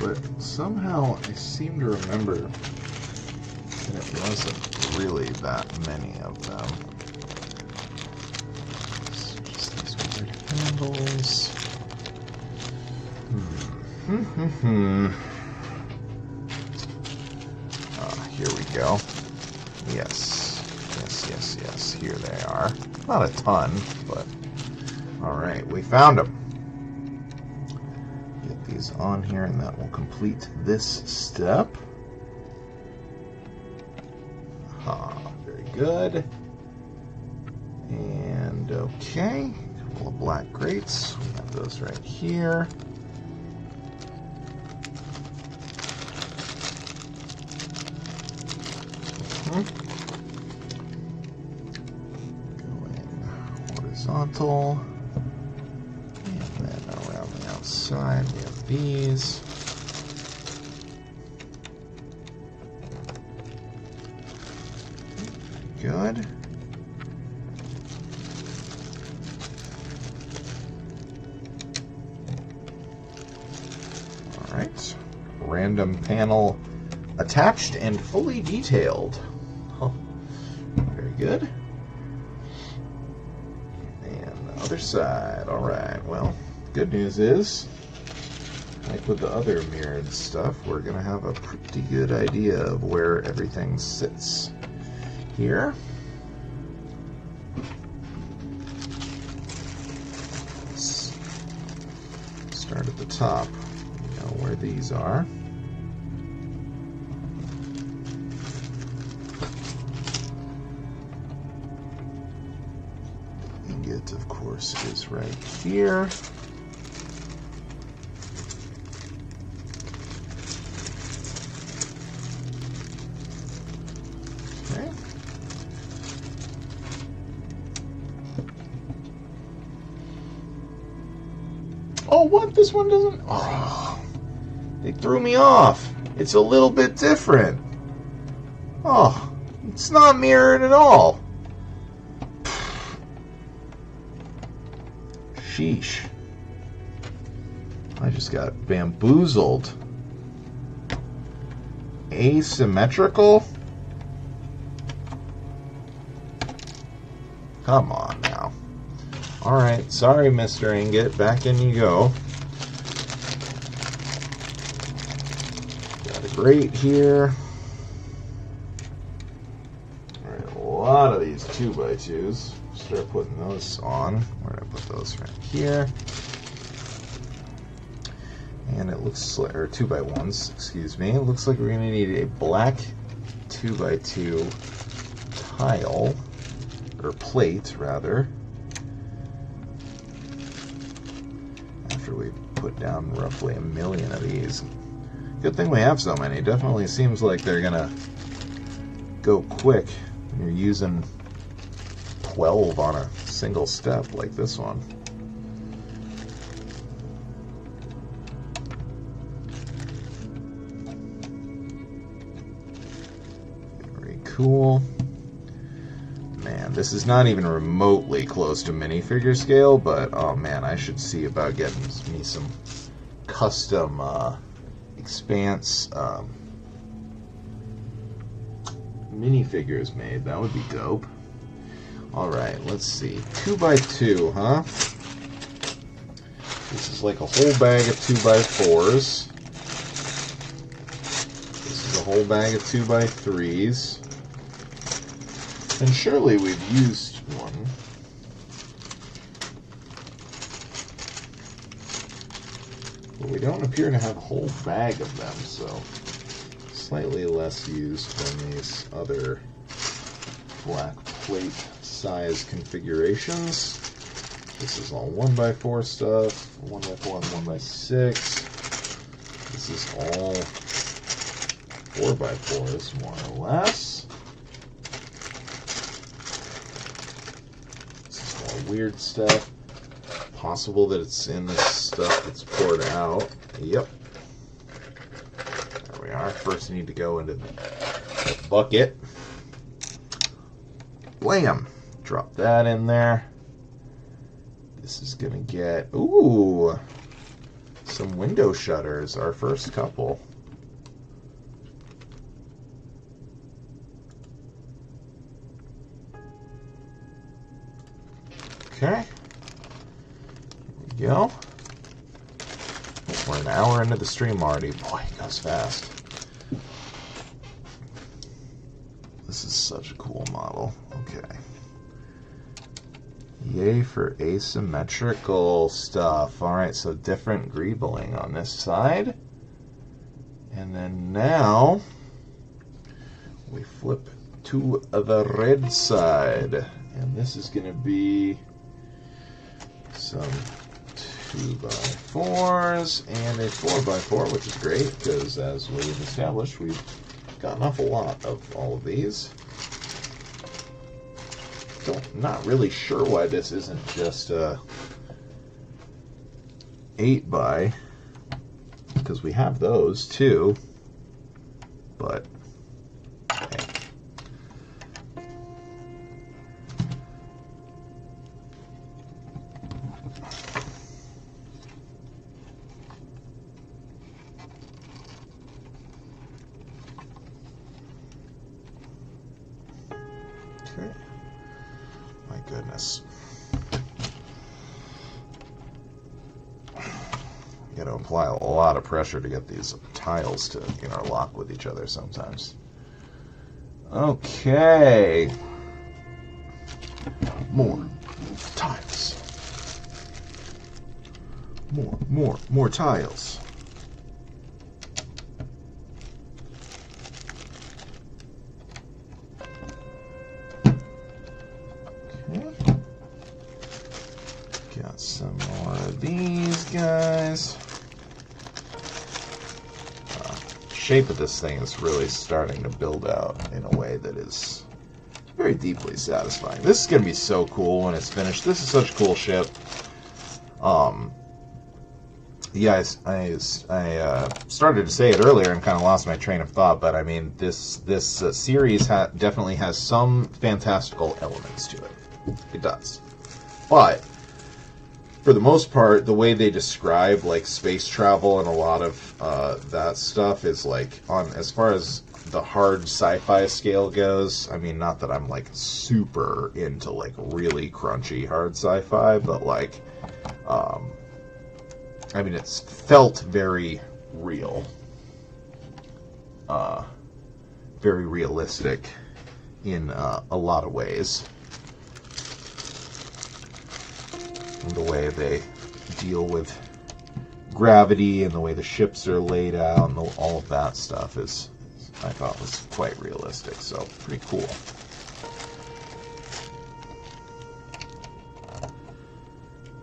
But somehow I seem to remember that it wasn't really that many of them. Just these weird handles. Here we go. Yes. Here they are. Not a ton, but alright, we found them. Get these on here, and that will complete this step. Very good. And okay, a couple of black grates. We have those right here. Going horizontal. And then around the outside we have these. Good. Alright. Random panel attached and fully detailed. Very good. And the other side. Alright, well, good news is, like with the other mirrored stuff, we're going to have a pretty good idea of where everything sits here. Let's start at the top. We know where these are. Ingot, of course, is right here. Okay. Oh, what? This one doesn't... Oh, they threw me off. It's a little bit different. Oh, it's not mirrored at all. Sheesh. I just got bamboozled. Asymmetrical? Come on now. Alright, sorry, Mr. Ingot. Back in you go. Got a grate here. Alright, a lot of these 2x2s. Start putting those on. Where did I put those? Right here. And it looks like, or 2x1s, excuse me. It looks like we're going to need a black 2x2 tile, or plate rather, after we put down roughly 1 million of these. Good thing we have so many. Definitely seems like they're going to go quick when you're using 12 on a single step like this one. Very cool. Man, this is not even remotely close to minifigure scale, but oh man, I should see about getting me some custom minifigures made. That would be dope. Alright, let's see. 2x2, huh? This is like a whole bag of 2x4s. This is a whole bag of 2x3s. And surely we've used one. But we don't appear to have a whole bag of them, so slightly less used than these other black plate size configurations. This is all 1x4 stuff, 1x4 and 1x6. This is all 4x4s, more or less. This is all weird stuff. Possible that it's in this stuff that's poured out. Yep. There we are. First, you need to go into the bucket. Blam! Drop that in there. This is gonna get, ooh, some window shutters, our first couple. Okay. There we go. We're an hour into the stream already. Boy, it goes fast. This is such a cool model. Okay. Yay for asymmetrical stuff. Alright, so different greebling on this side. And then now we flip to the red side. And this is going to be some 2x4s and a 4x4, which is great because, as we've established, we've got an awful lot of all of these. Not really sure why this isn't just a 8x, because we have those too, but hey. Okay. My goodness. You got to apply a lot of pressure to get these tiles to interlock with each other sometimes. Okay. More tiles. More tiles. Got some more of these guys. Shape of this thing is really starting to build out in a way that is very deeply satisfying. This is going to be so cool when it's finished. This is such a cool ship. Yeah, I started to say it earlier and kind of lost my train of thought, but I mean, this series definitely has some fantastical elements to it. It does. But for the most part, the way they describe like space travel and a lot of that stuff is like on as far as the hard sci-fi scale goes. I mean, not that I'm like super into like really crunchy hard sci-fi, but like, I mean, it's felt very real, very realistic in a lot of ways. The way they deal with gravity and the way the ships are laid out and all of that stuff is, I thought, was quite realistic. So pretty cool.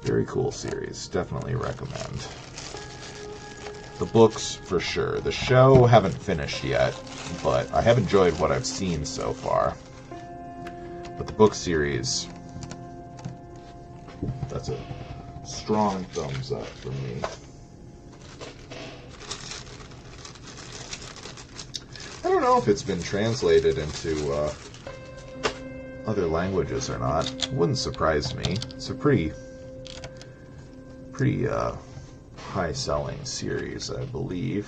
Very cool series. Definitely recommend. The books for sure. The show haven't finished yet, but I have enjoyed what I've seen so far. But the book series, that's a strong thumbs up for me. I don't know if it's been translated into other languages or not. It wouldn't surprise me. It's a pretty high-selling series, I believe.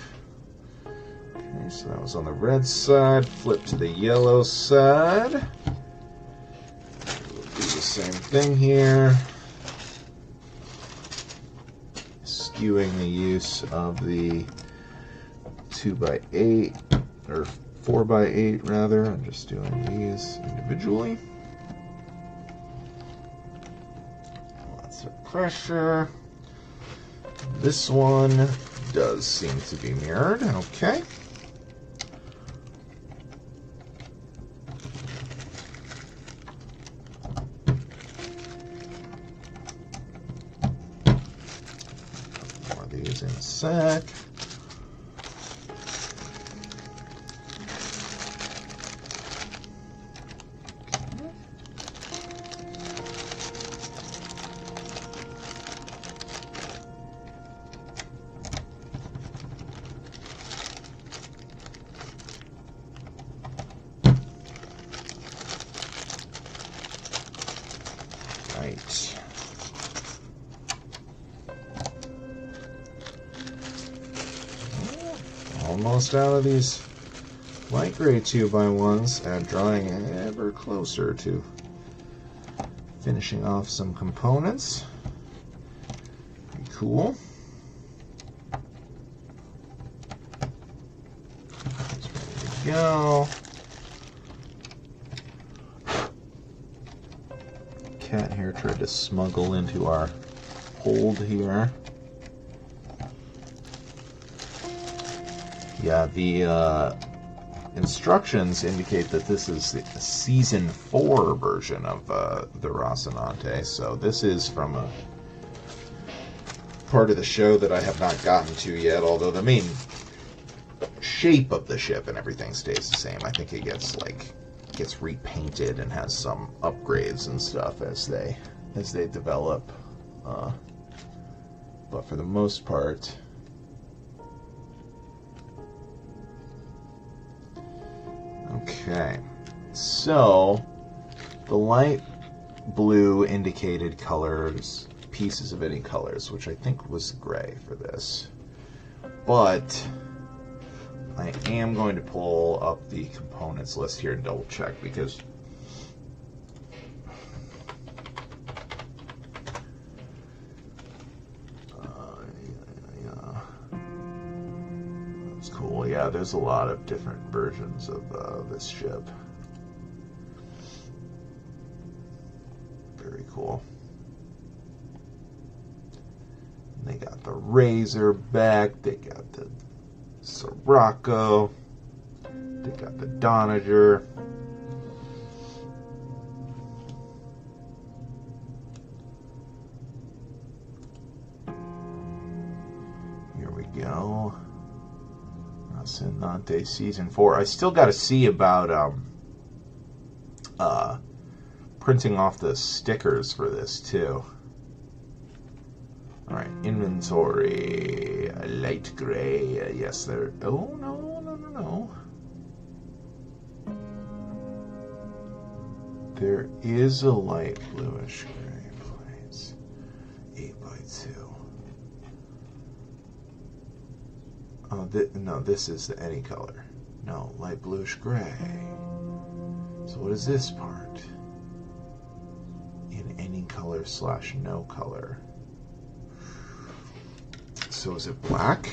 Okay, so that was on the red side. Flip to the yellow side. We'll do the same thing here. Skewing the use of the 2x8, or 4x8 rather. I'm just doing these individually. Lots of pressure. This one does seem to be mirrored. Okay. More of these in a sec. Right. Almost out of these light gray 2x1s and drawing ever closer to finishing off some components. Pretty cool. That's ready to go. Cat here tried to smuggle into our hold here. Yeah, the instructions indicate that this is the Season 4 version of the Rocinante, so this is from a part of the show that I have not gotten to yet, although the main shape of the ship and everything stays the same. I think it gets repainted and has some upgrades and stuff as they develop, but for the most part, okay. So the light blue indicated colors, pieces of any colors, which I think was gray for this, but I am going to pull up the components list here and double check, because yeah. That's cool. Yeah, there's a lot of different versions of this ship. Very cool. They got the Razorback, they got the Sirocco, they got the Donager. Here we go. Rocinante Season 4. I still got to see about printing off the stickers for this too. Alright, inventory, light gray, yes there, oh no. There is a light bluish gray, please, 8x2. Oh, no, this is the any color. No, light bluish gray. So what is this part? In any color / no color. So is it black?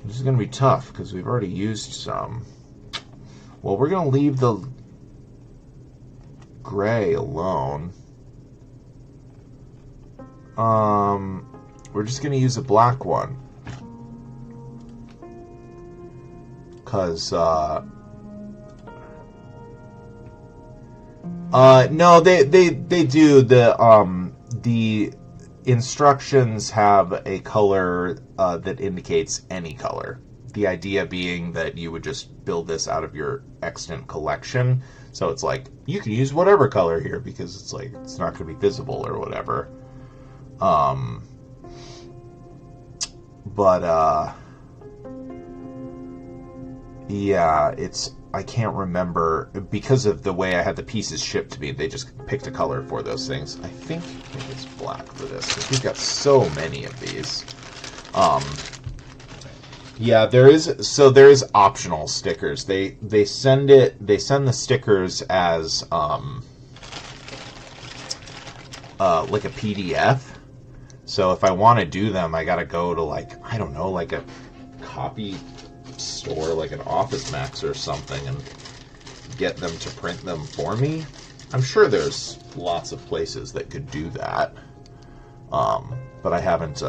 This is going to be tough because we've already used some. Well, we're going to leave the gray alone. We're just going to use a black one. Because, no, they do. The instructions have a color that indicates any color. The idea being that you would just build this out of your extant collection. So it's like, you can use whatever color here because it's like, it's not going to be visible or whatever. Yeah, I can't remember, because of the way I had the pieces shipped to me, they just picked a color for those things. I think it's black for this, because we've got so many of these. Yeah, there is optional stickers. They send the stickers as like a PDF. So if I want to do them, I gotta go to, like, I don't know, like a copy store, like an Office Max or something, and get them to print them for me. I'm sure there's lots of places that could do that, but I haven't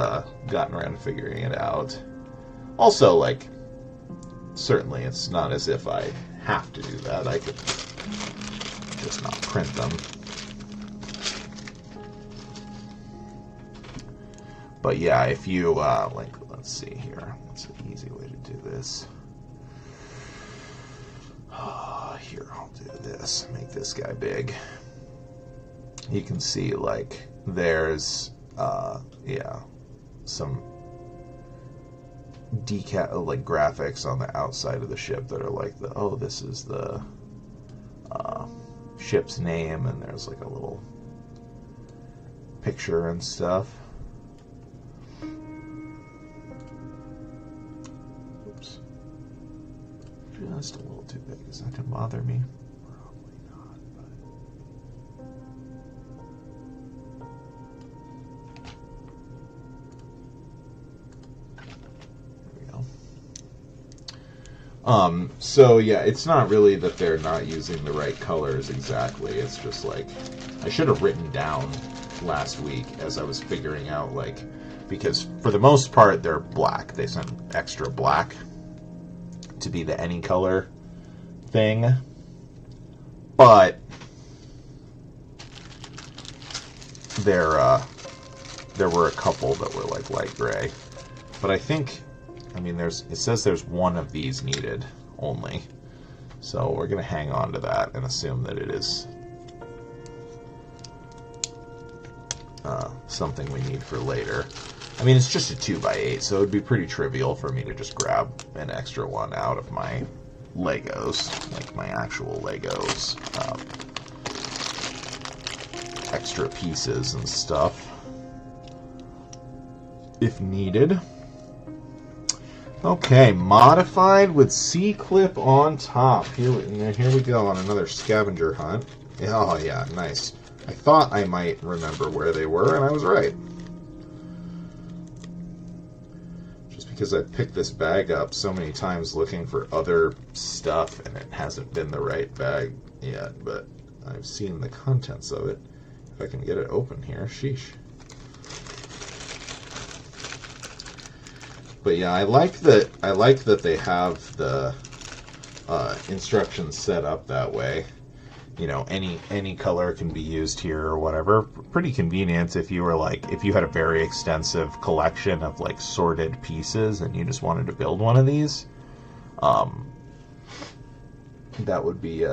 gotten around to figuring it out. Also, like, certainly it's not as if I have to do that. I could just not print them. But yeah, if you, like, let's see here. What's an easy way to do this? Here, I'll do this. Make this guy big. You can see, like, there's, yeah, some like graphics on the outside of the ship that are like this is the ship's name, and there's like a little picture and stuff. Oops. Just a little too big. Is that gonna bother me? Probably not, but so yeah, it's not really that they're not using the right colors exactly. It's just like, I should have written down last week as I was figuring out, like, because for the most part they're black. They sent extra black to be the any color thing. But there were a couple that were like light gray. But I think, I mean, it says there's one of these needed only. So we're going to hang on to that and assume that it is something we need for later. I mean, it's just a 2x8, so it would be pretty trivial for me to just grab an extra one out of my Legos, like my actual Legos, extra pieces and stuff, if needed. Okay, modified with C-clip on top. Here we go on another scavenger hunt. Oh yeah, nice. I thought I might remember where they were, and I was right. Just because I picked this bag up so many times looking for other stuff, and it hasn't been the right bag yet, but I've seen the contents of it. If I can get it open here, sheesh. But yeah, I like that they have the instructions set up that way. You know, any color can be used here or whatever. Pretty convenient if you had a very extensive collection of like sorted pieces and you just wanted to build one of these. That would be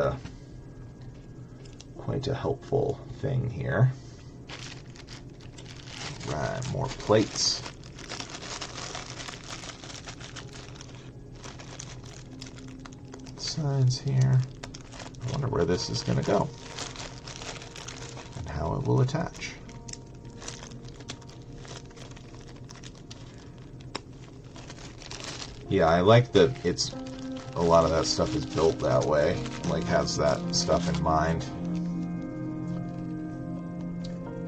quite a helpful thing here. Right, more plates. Signs here. I wonder where this is going to go and how it will attach. Yeah, I like that a lot of that stuff is built that way, like has that stuff in mind.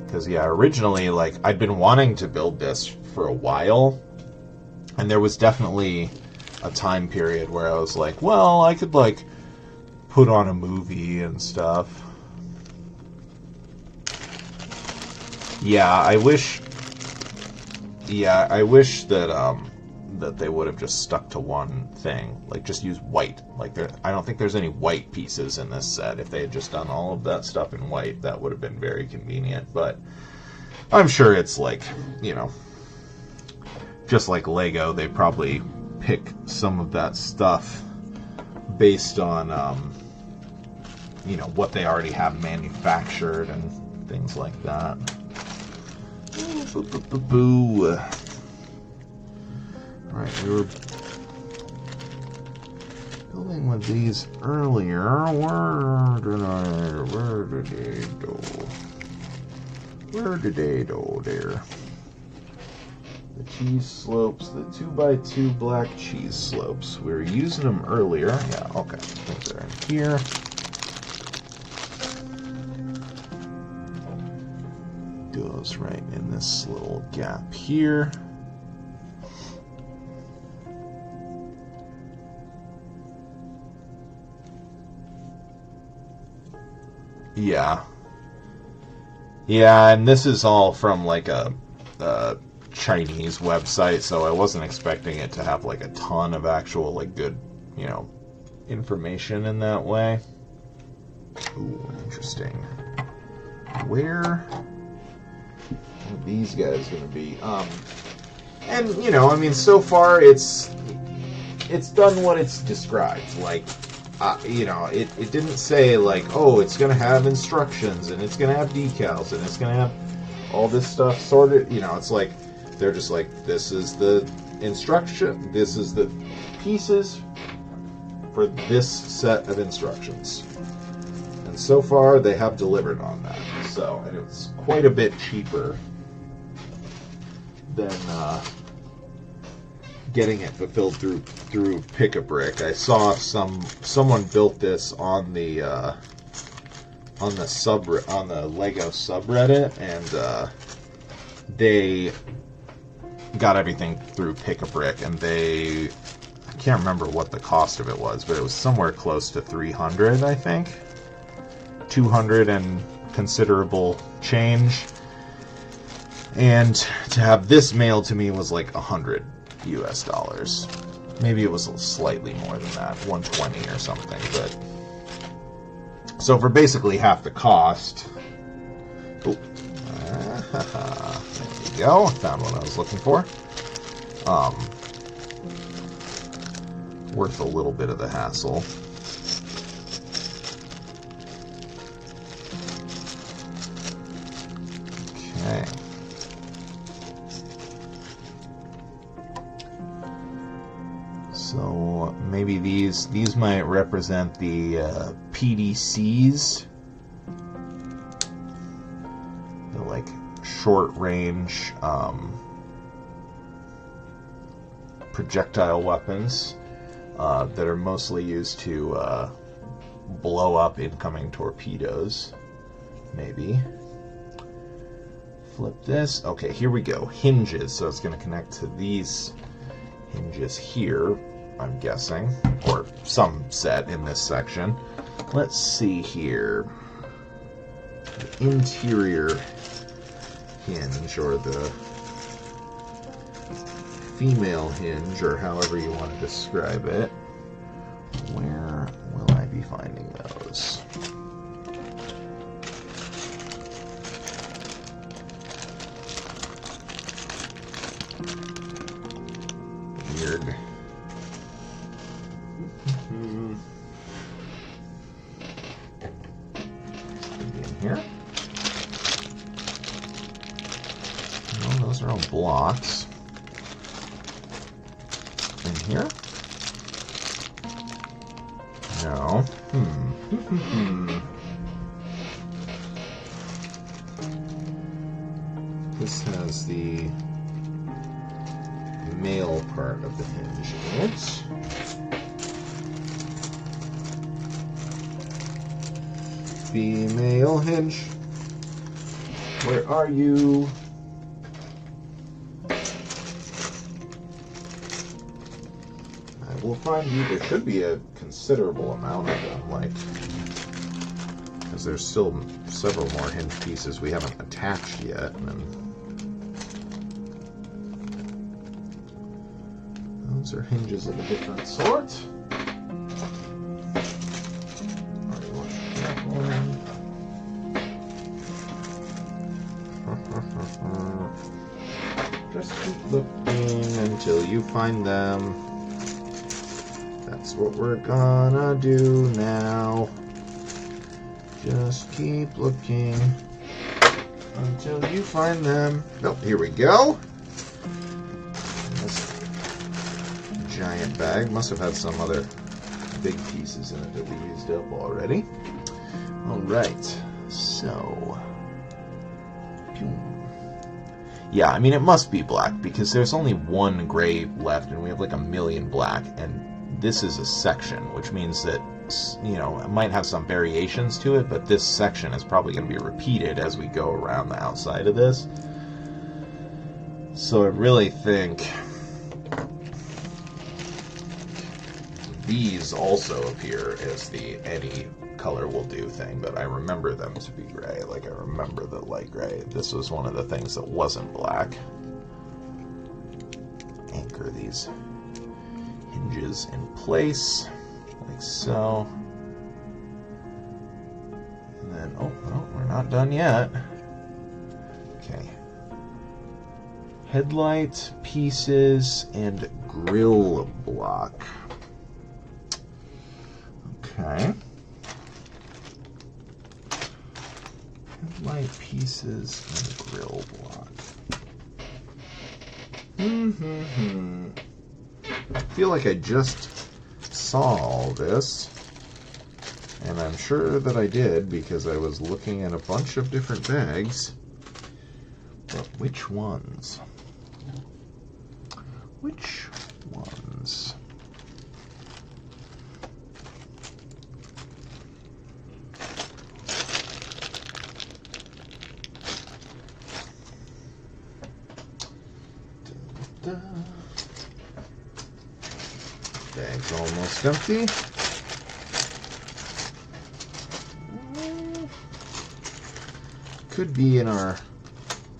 Because yeah, originally, like, I'd been wanting to build this for a while, and there was definitely a time period where I was like, well, I could like put on a movie and stuff. Yeah, I wish that that they would have just stuck to one thing, like just use white. Like, I don't think there's any white pieces in this set. If they had just done all of that stuff in white, that would have been very convenient. But I'm sure it's like, you know, just like Lego, they probably pick some of that stuff based on you know, what they already have manufactured and things like that. Boo. Alright, we were building with these earlier. Where did they go? Where did they go there? The cheese slopes, the 2x2 black cheese slopes. We were using them earlier. Yeah, okay. Those are in here. Goes right in this little gap here. Yeah. Yeah, and this is all from like a Chinese website, so I wasn't expecting it to have like a ton of actual like good, you know, information in that way. Ooh, interesting. Where are these guys going to be? And you know, I mean, so far it's done what it's described. Like, you know, it didn't say like, oh, it's going to have instructions and it's going to have decals and it's going to have all this stuff sorted. You know, it's like they're just like, this is the instruction, this is the pieces for this set of instructions. And so far they have delivered on that. So, and it's quite a bit cheaper than getting it fulfilled through Pick-a-Brick. I saw someone built this on the Lego subreddit, and they got everything through Pick-a-Brick, and I can't remember what the cost of it was, but it was somewhere close to $300, I think. 200 and considerable change. And to have this mailed to me was like $100 US. Maybe it was slightly more than that, 120 or something, but so for basically half the cost. Oh, there we go. Found what I was looking for. Worth a little bit of the hassle. Okay. So maybe these might represent the PDCs, the like short range projectile weapons that are mostly used to blow up incoming torpedoes. Maybe. Flip this. Okay, here we go. Hinges. So it's going to connect to these hinges here, I'm guessing, or some set in this section. Let's see here. The interior hinge, or the female hinge, or however you want to describe it. Where will I be finding those? Weird. Maybe in here? No, those are all blocks. In here? No. This has the male part of the hinge in it. Female hinge. Where are you? I will find you. There should be a considerable amount of them, like, because there's still several more hinge pieces we haven't attached yet. And those are hinges of a different sort. Just keep looking until you find them. That's what we're gonna do now. Just keep looking until you find them. Oh, here we go. This giant bag must have had some other big pieces in it that we used up already. Alright, so... Yeah, I mean, it must be black, because there's only one gray left, and we have like 1,000,000 black, and this is a section, which means that, you know, it might have some variations to it, but this section is probably going to be repeated as we go around the outside of this. So I really think these also appear as the any color will do thing, but I remember them to be gray. Like, I remember the light gray. This was one of the things that wasn't black. Anchor these hinges in place, like so. And then, oh, no, we're not done yet. Okay. Headlight pieces and grill block. Okay. Headlight pieces and grill block. I feel like I just saw all this, and I'm sure that I did because I was looking at a bunch of different bags. But which ones? Which ones? Bag's almost empty. Could be in our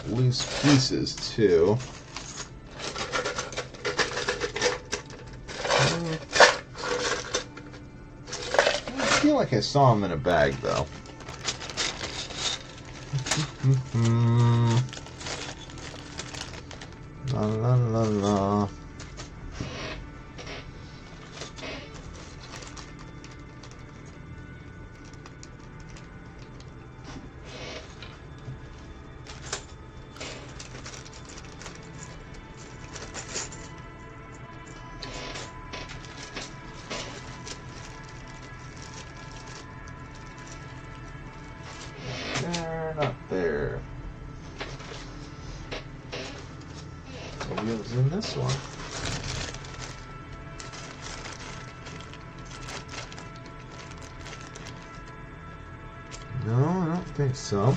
loose pieces too. I feel like I saw them in a bag though. La la la la. They're not there. Maybe it was in this one. No, I don't think so.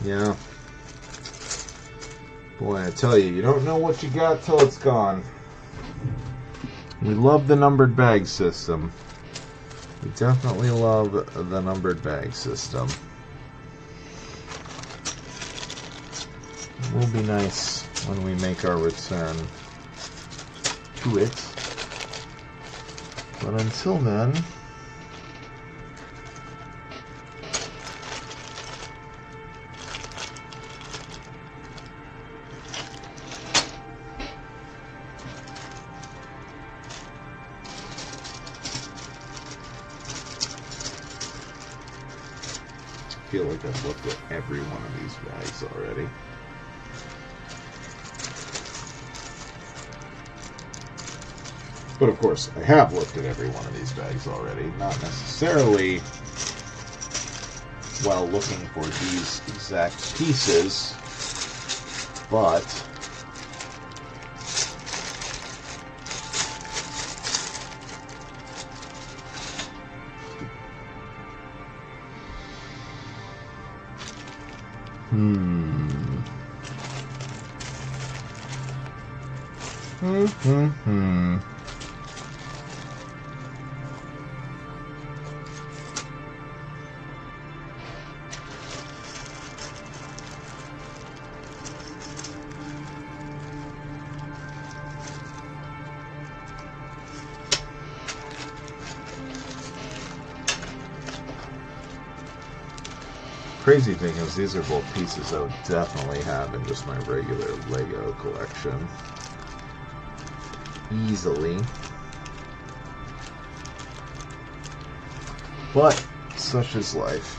Yeah. Boy, I tell you, you don't know what you got till it's gone. We love the numbered bag system. We definitely love the numbered bag system. It will be nice when we make our return to it. But until then, I feel like I've looked at every one of these bags already. But of course, I have looked at every one of these bags already, not necessarily while looking for these exact pieces, but crazy thing is, these are both pieces I would definitely have in just my regular Lego collection. Easily. But such is life.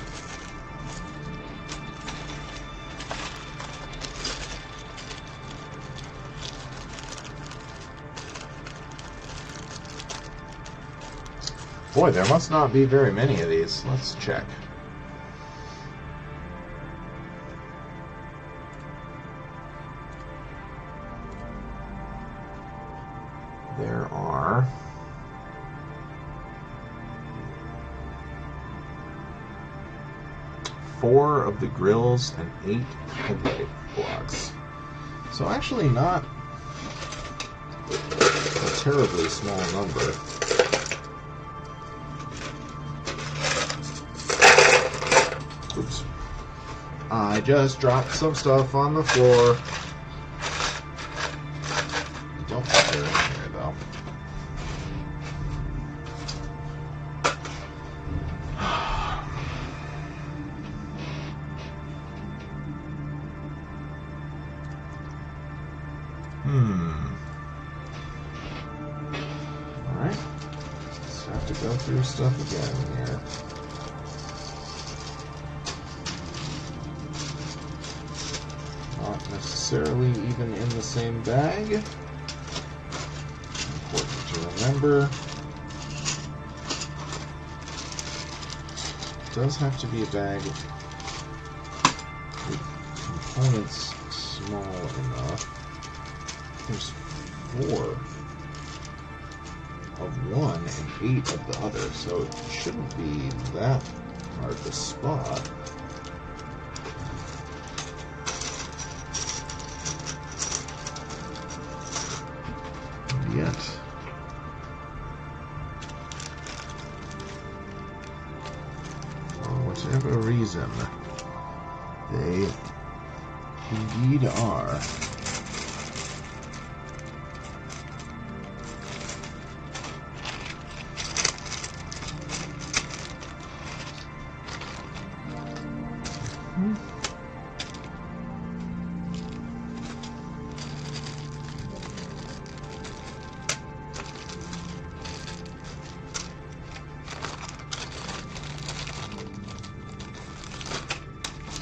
Boy, there must not be very many of these. Let's check. There are 4 of the grills and 8 headlight blocks. So actually not a terribly small number. Oops. I just dropped some stuff on the floor. Don't put it in here though. Alright. Just have to go through stuff again here. Not necessarily even in the same bag. Important to remember. It does have to be a bag with components small enough. There's 4 of one and 8 of the other, so it shouldn't be that hard to spot. Yet. For whatever reason, they indeed are.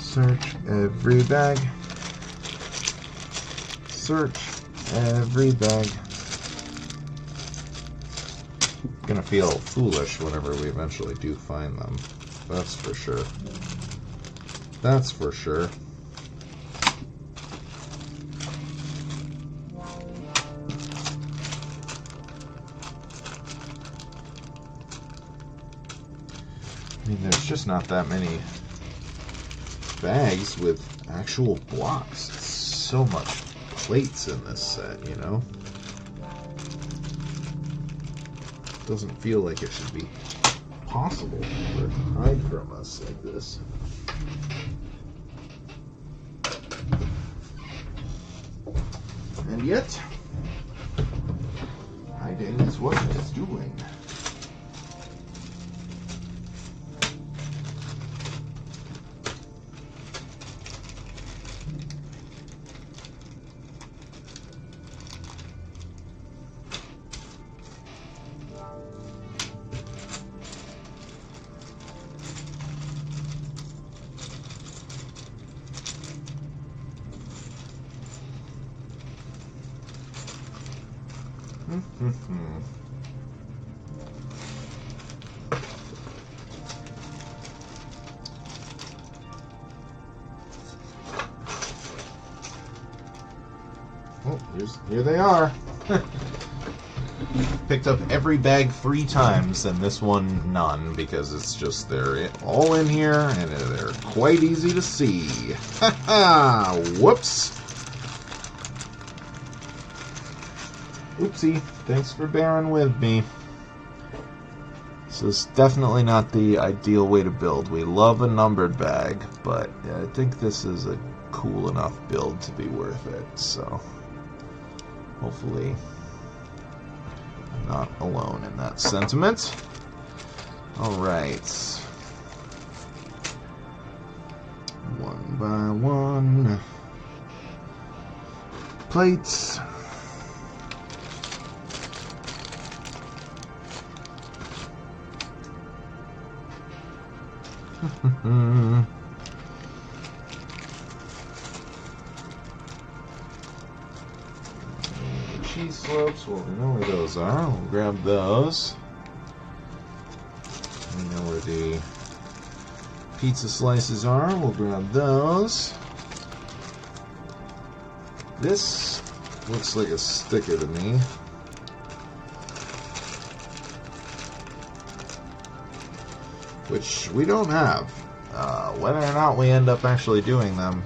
Search every bag. Search every bag. Gonna feel foolish whenever we eventually do find them. That's for sure. That's for sure. I mean, there's just not that many bags with actual blocks. It's so much plates in this set, you know? Doesn't feel like it should be possible for it to hide from us like this. And yet, hiding is what it's doing. Oh, here they are. Picked up every bag 3 times, and this one none, because it's just they're all in here, and they're quite easy to see. Ha-ha! Whoops! Oopsie. Thanks for bearing with me. This is definitely not the ideal way to build. We love a numbered bag, but I think this is a cool enough build to be worth it, so hopefully I'm not alone in that sentiment. Alright. One by one. Plates. Cheese slopes, well, we know where those are. We'll grab those. the pizza slices are. We'll grab those. This looks like a sticker to me. Which we don't have. Whether or not we end up actually doing them,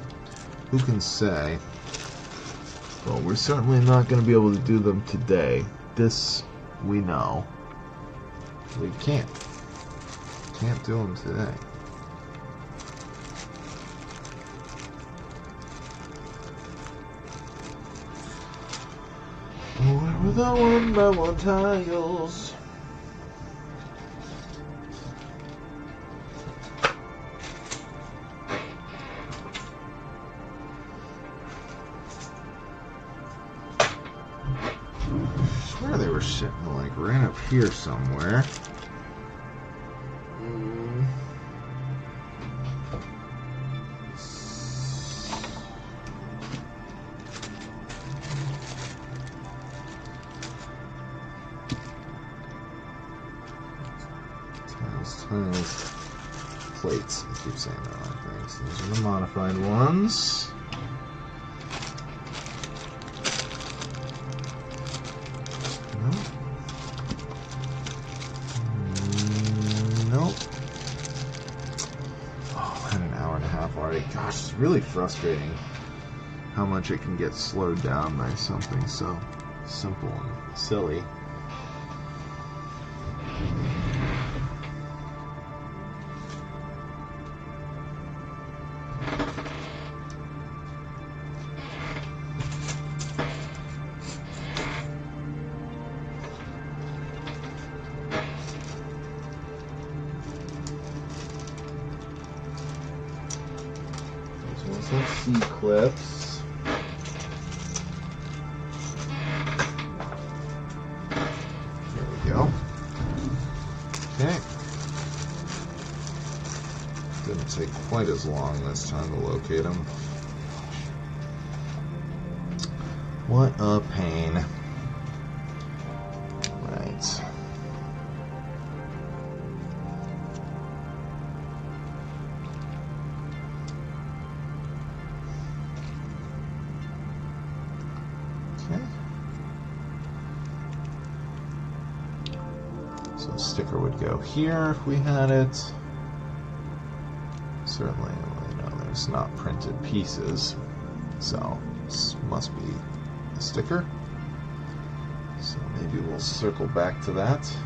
who can say? Well, we're certainly not going to be able to do them today. This we know. We can't do them today. Where were the one-by-one tiles? I swear they were sitting like right up here somewhere. Tiles, plates. I keep saying the wrong things. These are the modified ones. Nope. Oh, I had an hour and a half already. Gosh, it's really frustrating how much it can get slowed down by something so simple and silly. Some C-clips. There we go. Okay. Didn't take quite as long this time to locate them. What a pain. Right. Okay. So a sticker would go here if we had it. Certainly, you know, there's not printed pieces, so this must be a sticker. So maybe we'll circle back to that.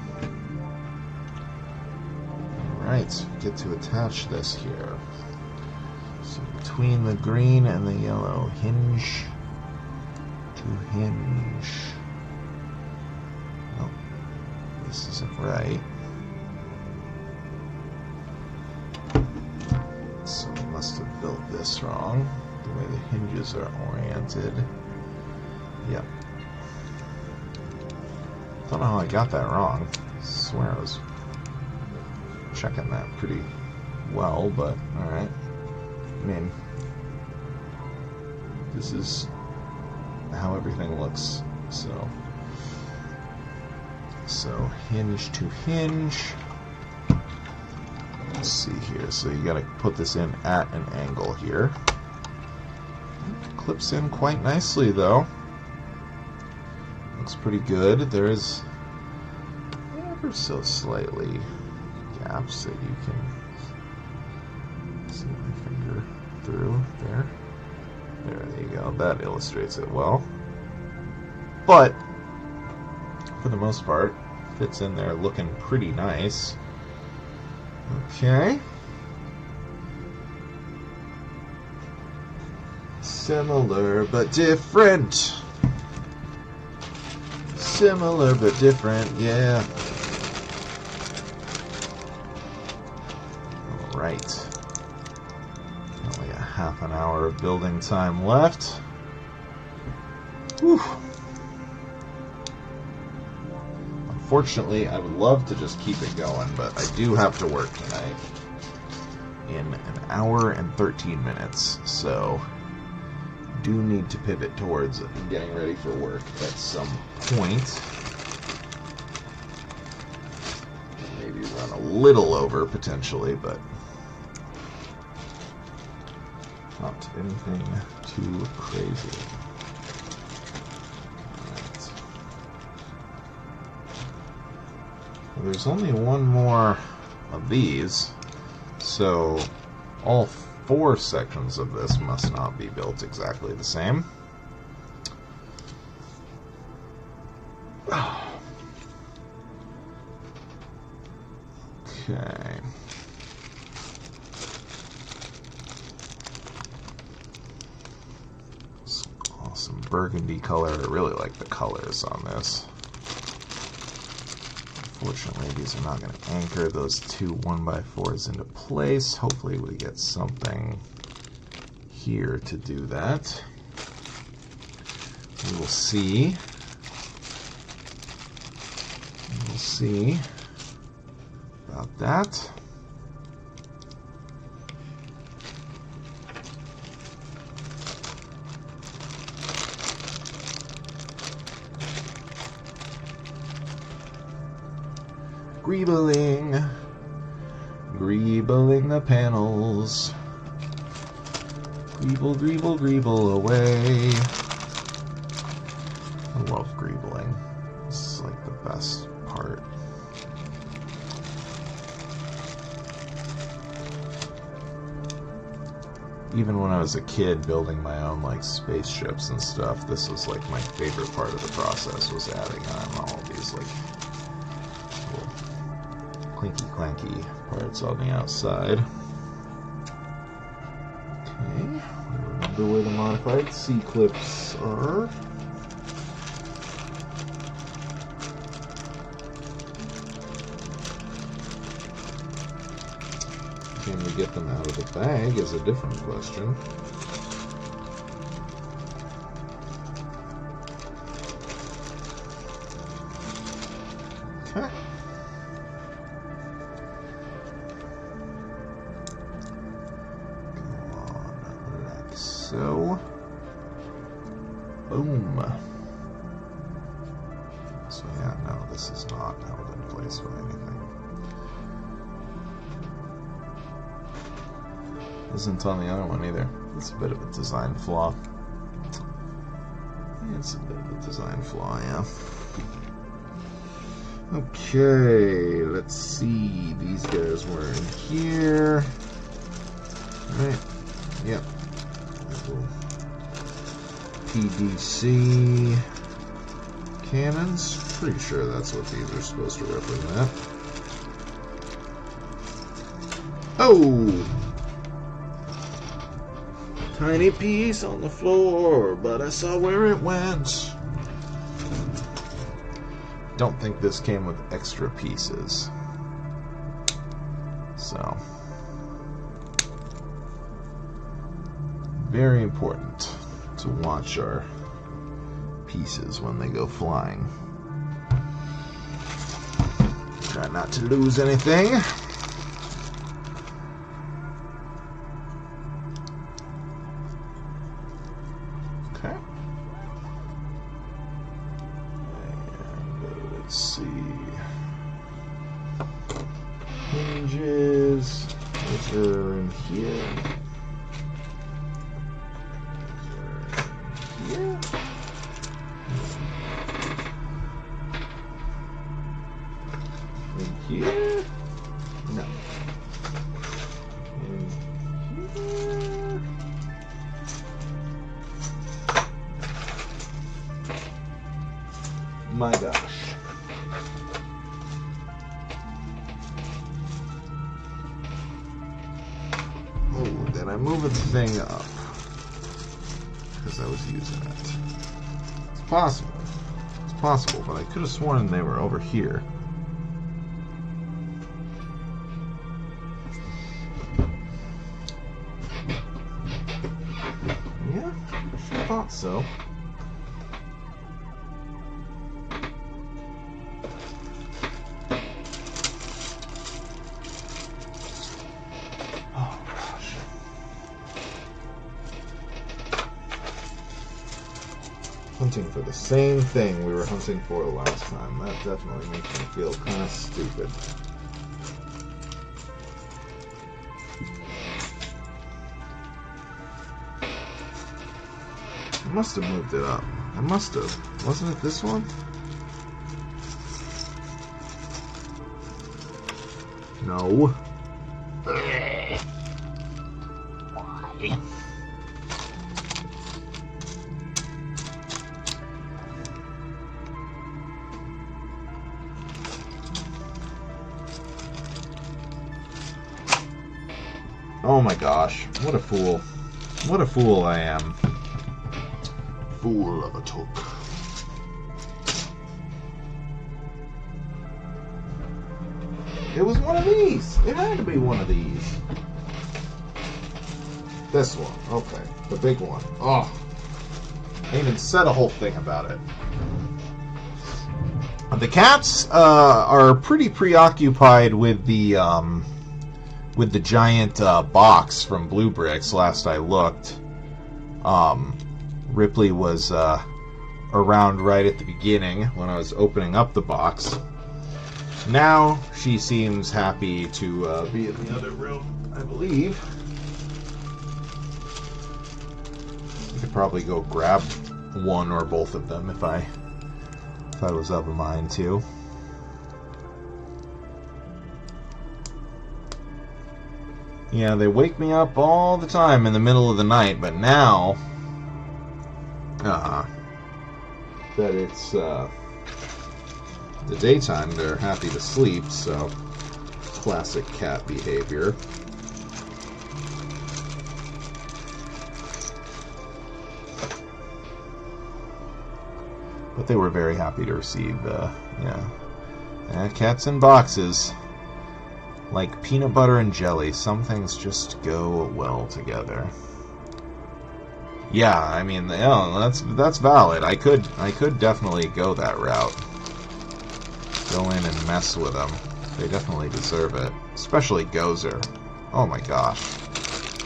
Alright, get to attach this here. So between the green and the yellow, hinge to hinge. Oh, this isn't right. So we must have built this wrong, the way the hinges are oriented. Yep. Don't know how I got that wrong. I swear I was checking that pretty well, but alright. I mean, this is how everything looks, so hinge to hinge. Let's see here, so you gotta put this in at an angle here. Clips in quite nicely though. Looks pretty good. There's ever so slightly gaps that you can see my finger through there. There you go. That illustrates it well. But for the most part, fits in there looking pretty nice. Okay. Similar but different. Similar but different, yeah. Alright. Only a half an hour of building time left. Whew. Unfortunately, I would love to just keep it going, but I do have to work tonight in an hour and 13 minutes, so do need to pivot towards getting ready for work at some point. Maybe run went a little over potentially, but not anything too crazy. Alright. Well, there's only one more of these, so all 4 sections of this must not be built exactly the same. Okay. Awesome burgundy color. I really like the colors on this. Unfortunately, these are not going to anchor those 2 1x4s into place. Hopefully we get something here to do that. We will see. We'll see about that. Greebling the panels. Greeble away. I love greebling. This is like the best part. Even when I was a kid building my own like spaceships and stuff, this was like my favorite part of the process, was adding on all these like little clinky clanky parts on the outside. Okay, remember where the modified C-clips are. Can we get them out of the bag is a different question. Okay. Go on like so. Boom. So yeah, no, this is not held in place by anything. Isn't on the other one either. It's a bit of a design flaw. It's a bit of a design flaw, yeah. Okay, let's see. These guys were in here. Right. Yep. Little PDC cannons. Pretty sure that's what these are supposed to represent. Oh! Tiny piece on the floor, but I saw where it went. Don't think this came with extra pieces. So, very important to watch our pieces when they go flying. Try not to lose anything. Okay. And let's see. Hinges. Those are in here. Those are in here. In here? No. In here. My gosh. Oh, did I move the thing up? Because I was using it. It's possible. It's possible, but I could have sworn they were over here. Yeah, I sure thought so. Hunting for the same thing we were hunting for last time. That definitely makes me feel kind of stupid. I must have moved it up. I must have. Wasn't it this one? No. Why? Oh my gosh. What a fool. What a fool I am. Fool of a took. It was one of these. It had to be one of these. This one. Okay. The big one. Oh. I even said a whole thing about it. The cats are pretty preoccupied with the giant box from Blue Bricks last I looked. Ripley was around right at the beginning when I was opening up the box. Now she seems happy to be in the other room, I believe. I could probably go grab one or both of them if I was of a mind to. Yeah, they wake me up all the time in the middle of the night, but now that it's the daytime, they're happy to sleep, so classic cat behavior. But they were very happy to receive, cats in boxes. Like peanut butter and jelly, some things just go well together. Yeah, I mean, that's valid. I could definitely go that route. Go in and mess with them. They definitely deserve it. Especially Gozer. Oh my gosh.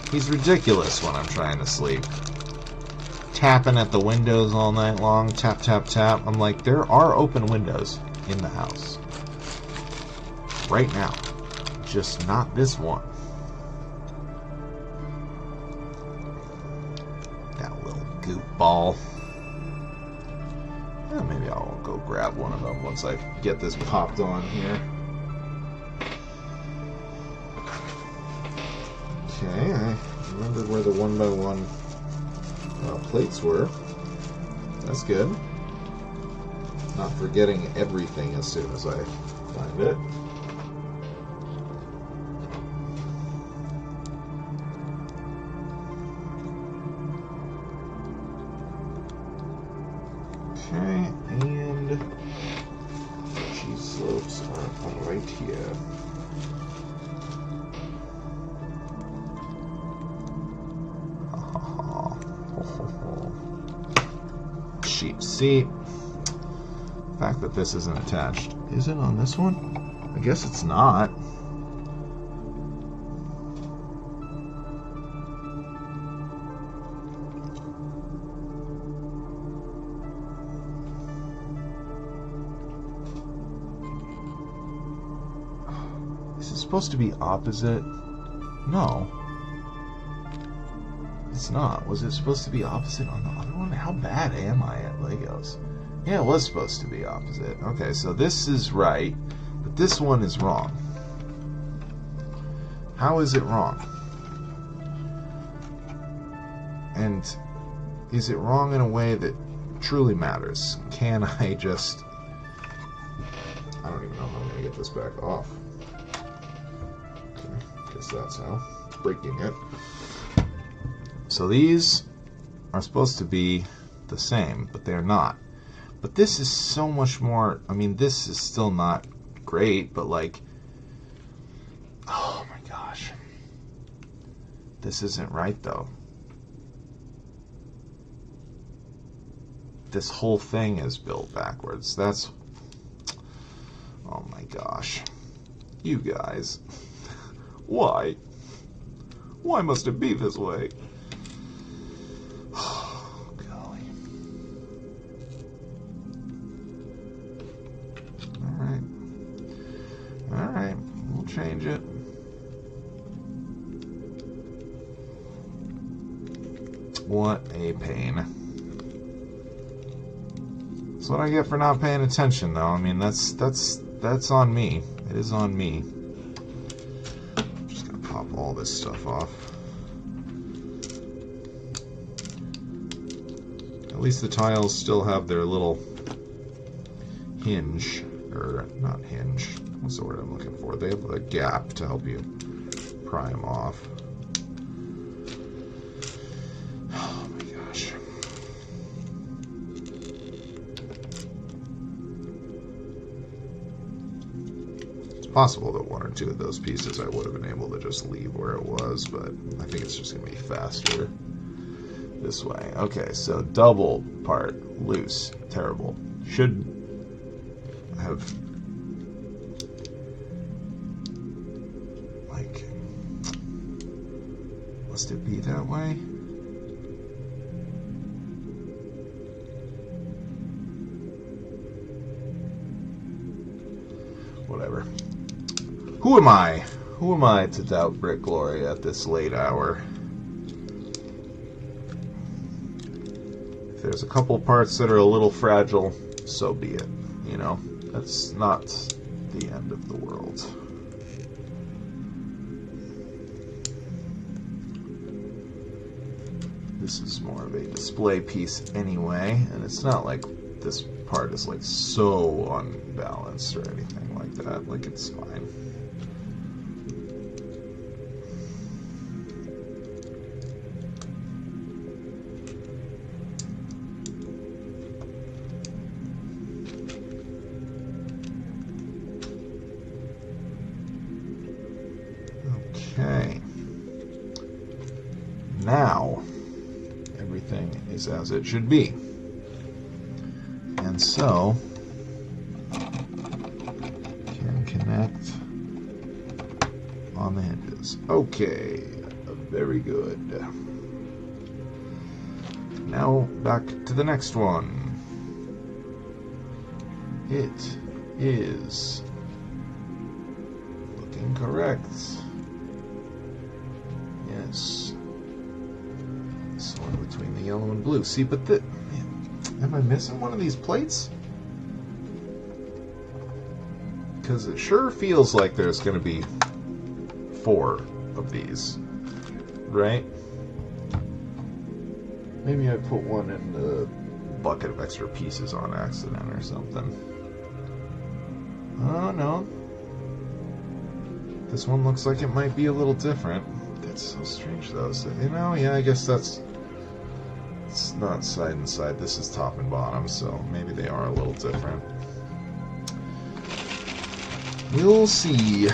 He's ridiculous when I'm trying to sleep. Tapping at the windows all night long. Tap, tap, tap. I'm like, there are open windows in the house. Right now. Just not this one. That little goop ball. Maybe I'll go grab one of them once I get this popped on here. Okay, I remembered where the 1x1 plates were. That's good. Not forgetting everything as soon as I find it. Okay, and cheese slopes are right here. Cheap seat. The fact that this isn't attached. Is it on this one? I guess it's not. Is it supposed to be opposite? No. It's not. Was it supposed to be opposite on the other one? How bad am I at Legos? Yeah, it was supposed to be opposite. Okay, so this is right, but this one is wrong. How is it wrong? And is it wrong in a way that truly matters? Can I just... I don't even know how I'm going to get this back off. Okay, guess that's how. Breaking it. So these are supposed to be the same, but they're not. But this is so much more... I mean, this is still not great, but like... Oh my gosh. This isn't right, though. This whole thing is built backwards. That's... Oh my gosh. You guys. Why? Why must it be this way? Alright, we'll change it. What a pain. That's what I get for not paying attention, though. I mean, that's on me. It is on me. I'm just gonna pop all this stuff off. At least the tiles still have their little hinge, or not hinge. What's the word I'm looking for? They have a gap to help you pry them off. Oh my gosh. It's possible that one or two of those pieces I would have been able to just leave where it was, but I think it's just going to be faster this way. Okay, so double part, loose, terrible. Should have, like, must it be that way? Whatever. Who am I? Who am I to doubt BrickGloria at this late hour? If there's a couple parts that are a little fragile, so be it. You know, that's not the end of the world. This is more of a display piece anyway, and it's not like this part is like so unbalanced or anything like that. Like, it's fine. Okay. Now, everything is as it should be. And so, can connect on the hinges. Okay, very good. Now, back to the next one. It is looking correct. Yes. This one between the yellow and blue. See, but the... Am I missing one of these plates? Because it sure feels like there's going to be 4 of these. Right? Maybe I put one in the bucket of extra pieces on accident or something. Oh, no. This one looks like it might be a little different. That's so strange, though. So, you know, yeah, I guess that's... It's not side and side. This is top and bottom, so maybe they are a little different. We'll see.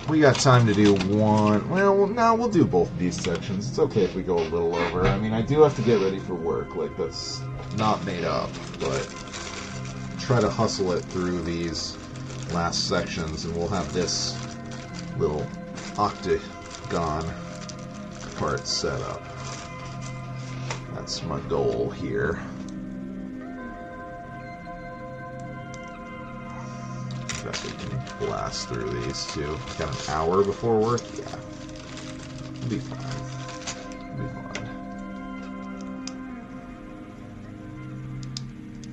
We got time to do one... Well, no, we'll do both of these sections. It's okay if we go a little over. I mean, I do have to get ready for work. Like, that's not made up, but try to hustle it through these last sections, and we'll have this little octagon part set up. That's my goal here. I guess we can blast through these too. Got an hour before work? Yeah. It'll be fine. It'll be fine.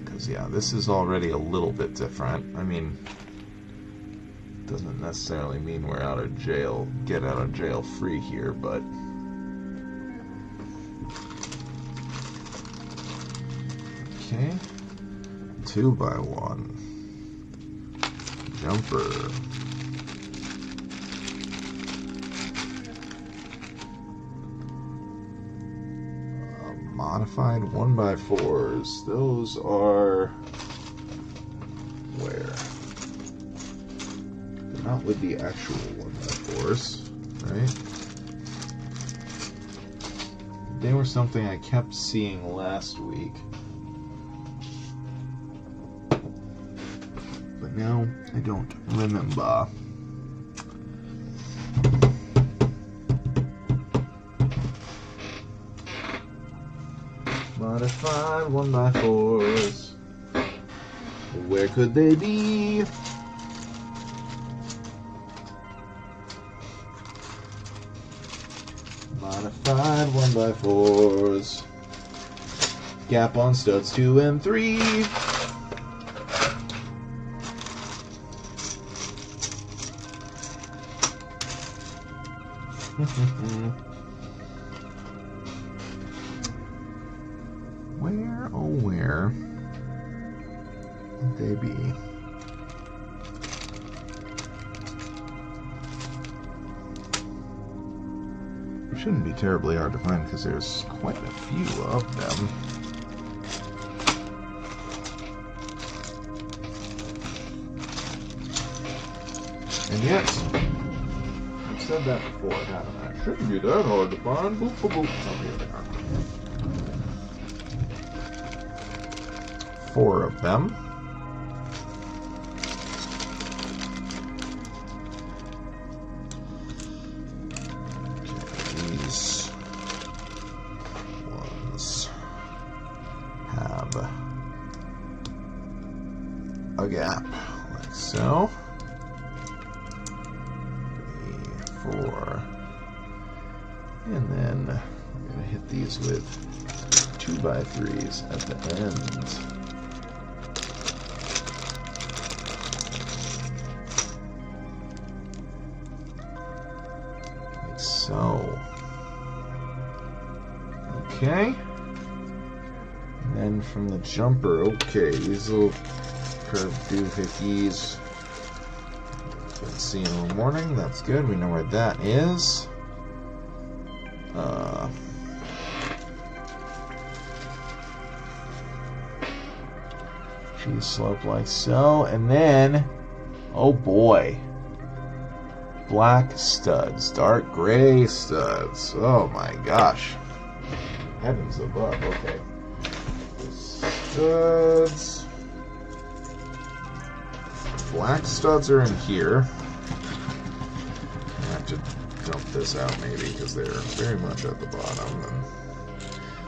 Because, yeah, this is already a little bit different. I mean, doesn't necessarily mean we're out of jail, get out of jail free here, but okay. 2x1 jumper. Modified 1x4s. Those are where? They're not with the actual 1x4s, right? They were something I kept seeing last week. But now I don't remember. Modified 1x4s. Where could they be? Modified 1x4s. Gap on studs 2 and 3. Where, oh where would they be? It shouldn't be terribly hard to find because there's quite a few of them. And yet, I've said that before, haven't I? It shouldn't be that hard to find. Boop, boop, boop. Oh, here they are. 4 of them. Okay, these ones have a gap, like so. 3, 4. And then I'm going to hit these with 2x3s at the end. So, okay, and then from the jumper, okay, these little curved doohickeys, let's see in the morning, that's good, we know where that is. Cheese slope like so, and then, oh boy. Black studs, dark gray studs. Oh my gosh. Heavens above. Okay. Studs. Black studs are in here. I have to dump this out maybe because they're very much at the bottom. And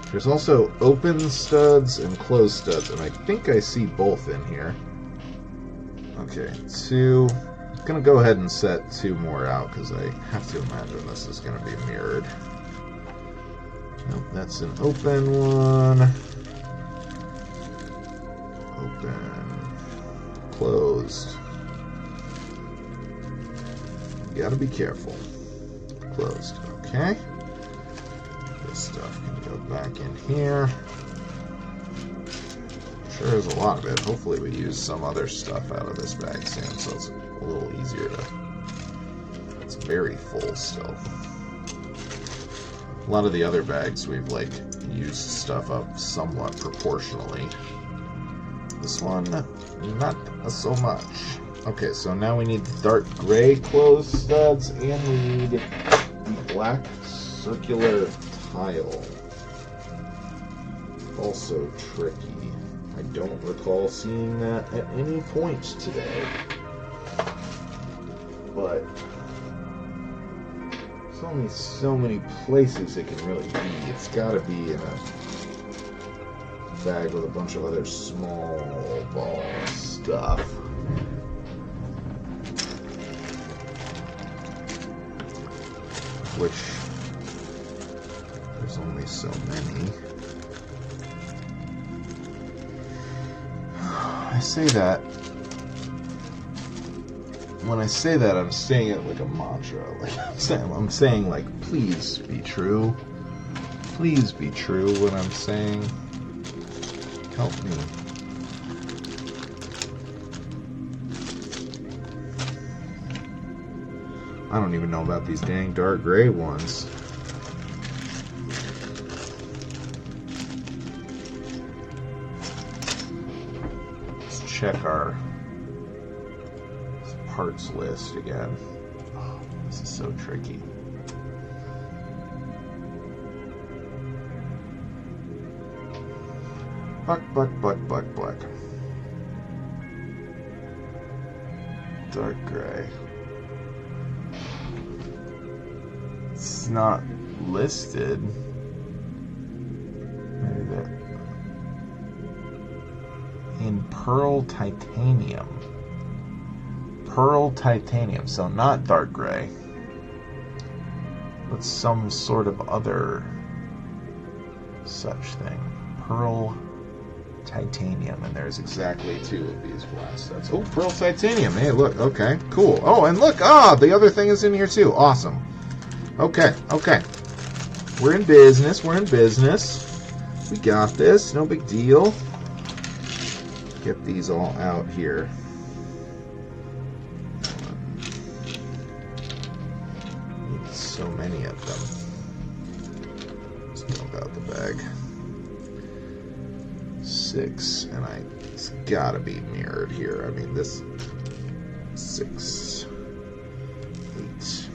there's also open studs and closed studs, and I think I see both in here. Okay, 2. I'm going to go ahead and set 2 more out because I have to imagine this is going to be mirrored. Nope, that's an open one. Open. Closed. You got to be careful. Closed. Okay. This stuff can go back in here. Sure there's a lot of it. Hopefully we use some other stuff out of this bag soon, so it's a little easier to... It's very full still. A lot of the other bags we've, like, used stuff up somewhat proportionally. This one, not so much. Okay, so now we need the dark gray closed studs, and we need the black circular tile. Also tricky. I don't recall seeing that at any point today. But there's only so many places it can really be. It's gotta be in a bag with a bunch of other small ball stuff. Which there's only so many. I say that. When I say that, I'm saying it like a mantra. Like I'm saying like, please be true. Please be true what I'm saying. Help me. I don't even know about these dang dark gray ones. Check our parts list again. Oh, this is so tricky. Black. Dark gray. It's not listed. Maybe that. In pearl titanium. Pearl titanium, so not dark gray, but some sort of other such thing. Pearl titanium, and there's exactly 2 of these black studs. Oh, pearl titanium. Hey, look. Okay, cool. Oh, and look. Ah, the other thing is in here too. Awesome. Okay, okay. We're in business. We're in business. We got this. No big deal. Get these all out here. Need so many of them. Let's dump out the bag. 6, and it's gotta be mirrored here. I mean, this 6, 8,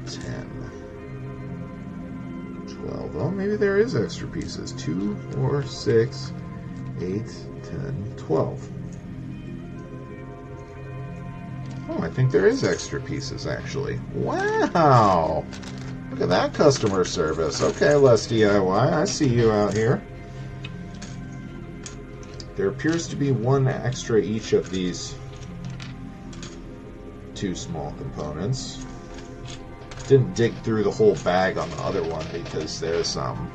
10, 12. Oh, maybe there is extra pieces. 2, 4, 6, 8, 10, 12. Oh, I think there is extra pieces, actually. Wow! Look at that customer service. Okay, LesDiy, I see you out here. There appears to be one extra each of these 2 small components. Didn't dig through the whole bag on the other one because there's some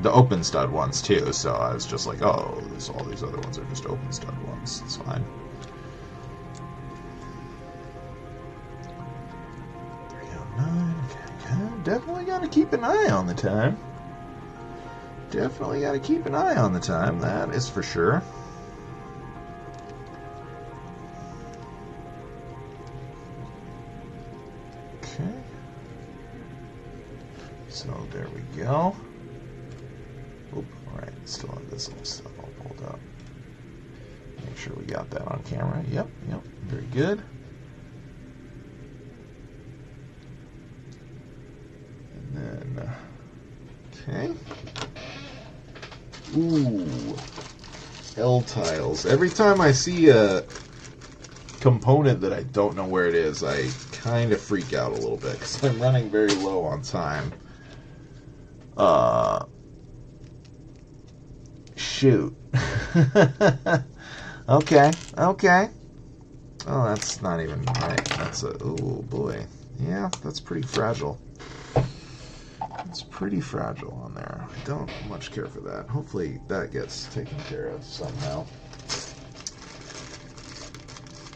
the open stud ones too, so I was just like, oh, all these other ones are just open stud ones. It's fine. 309. Okay. Definitely got to keep an eye on the time. Definitely got to keep an eye on the time. That is for sure. Okay. So there we go. Oop, alright, still have this little stuff all pulled up. Make sure we got that on camera. Yep, very good. And then, okay. Ooh, L tiles. Every time I see a component that I don't know where it is, I kind of freak out a little bit because I'm running very low on time. Shoot. Okay. Oh, that's not even right. That's oh boy. Yeah, that's pretty fragile. It's pretty fragile on there. I don't much care for that. Hopefully that gets taken care of somehow.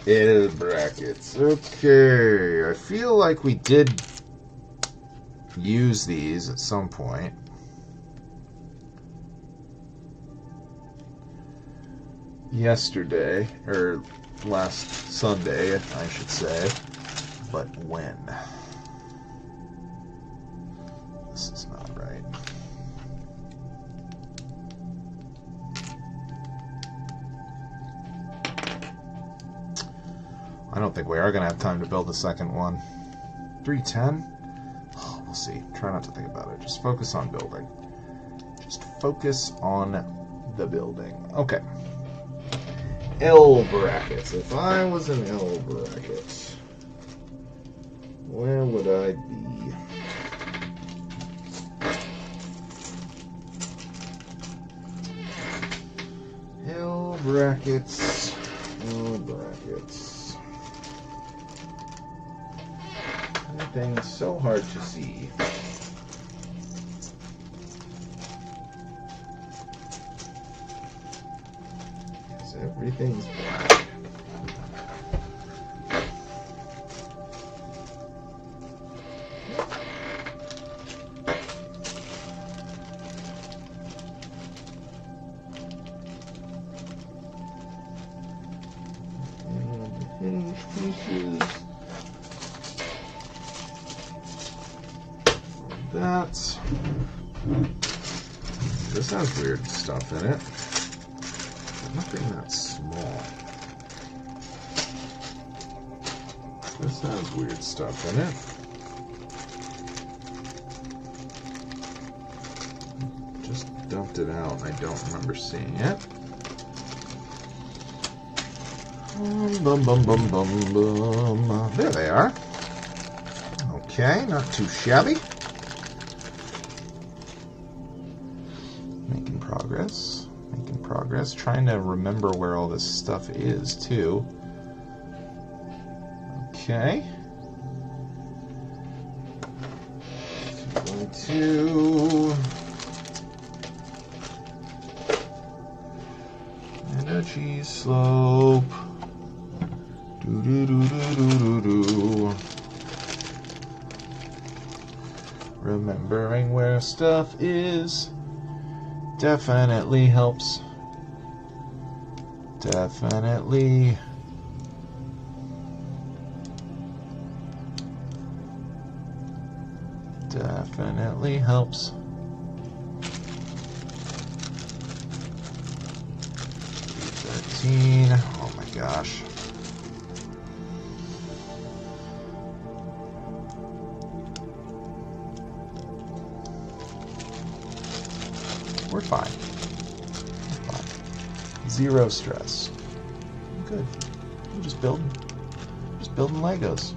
L brackets. Okay. I feel like we did use these at some point. Yesterday, or last Sunday, I should say. But when? This is not right. I don't think we are going to have time to build the second one. 310? Oh, we'll see. Try not to think about it. Just focus on building. Just focus on the building. Okay. L brackets. If I was an L bracket, where would I be? L brackets. L brackets. Everything's so hard to see. Everything's black. And hinge pieces. That. This has weird stuff in it. Nothing that small. This has weird stuff in it. Just dumped it out and I don't remember seeing it. Bum, bum, bum, bum, bum. There they are. Okay, not too shabby. Making progress. Trying to remember where all this stuff is, too. Okay. 2.2. Jinnouchi slope. Do do do do do do do. Remembering where stuff is definitely helps. Definitely. Definitely helps. 13. Oh my gosh. We're fine. We're fine. Zero stress. I'm good. I'm just building Legos.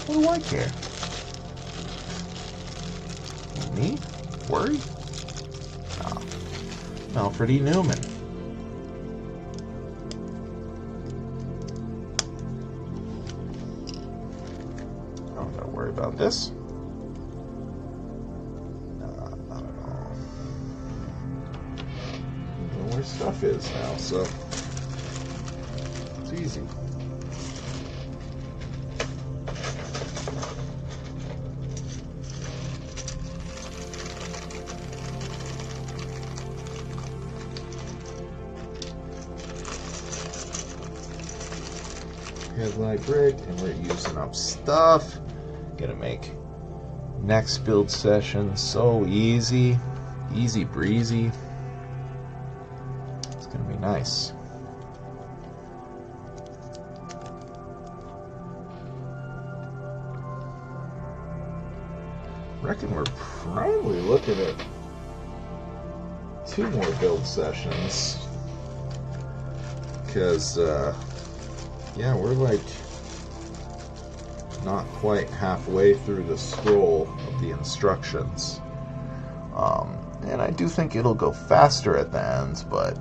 What do I care? Me? Worry? No. Alfred E. Newman. I don't gotta worry about this. Not at all. I know where stuff is now, so it's easy. Headlight brick, and we're using up stuff. Gonna make next build session so easy breezy. It's gonna be nice. Reckon we're probably looking at 2 more build sessions, because yeah, we're like not quite halfway through the scroll of the instructions. And I do think it'll go faster at the ends, but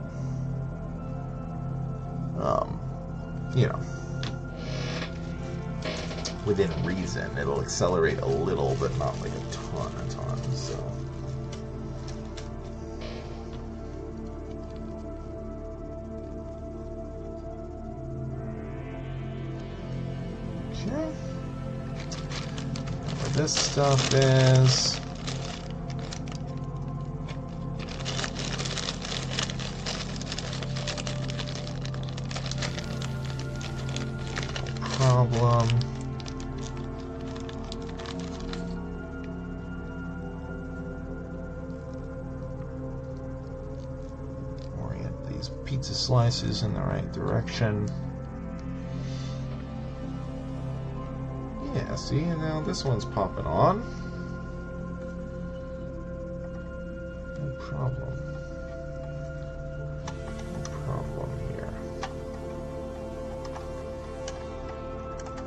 you know, within reason, it'll accelerate a little, but not like a ton, so. Okay. Where this stuff is. No problem. Orient these pizza slices in the right direction. Yeah, see, now this one's popping on. No problem. No problem here.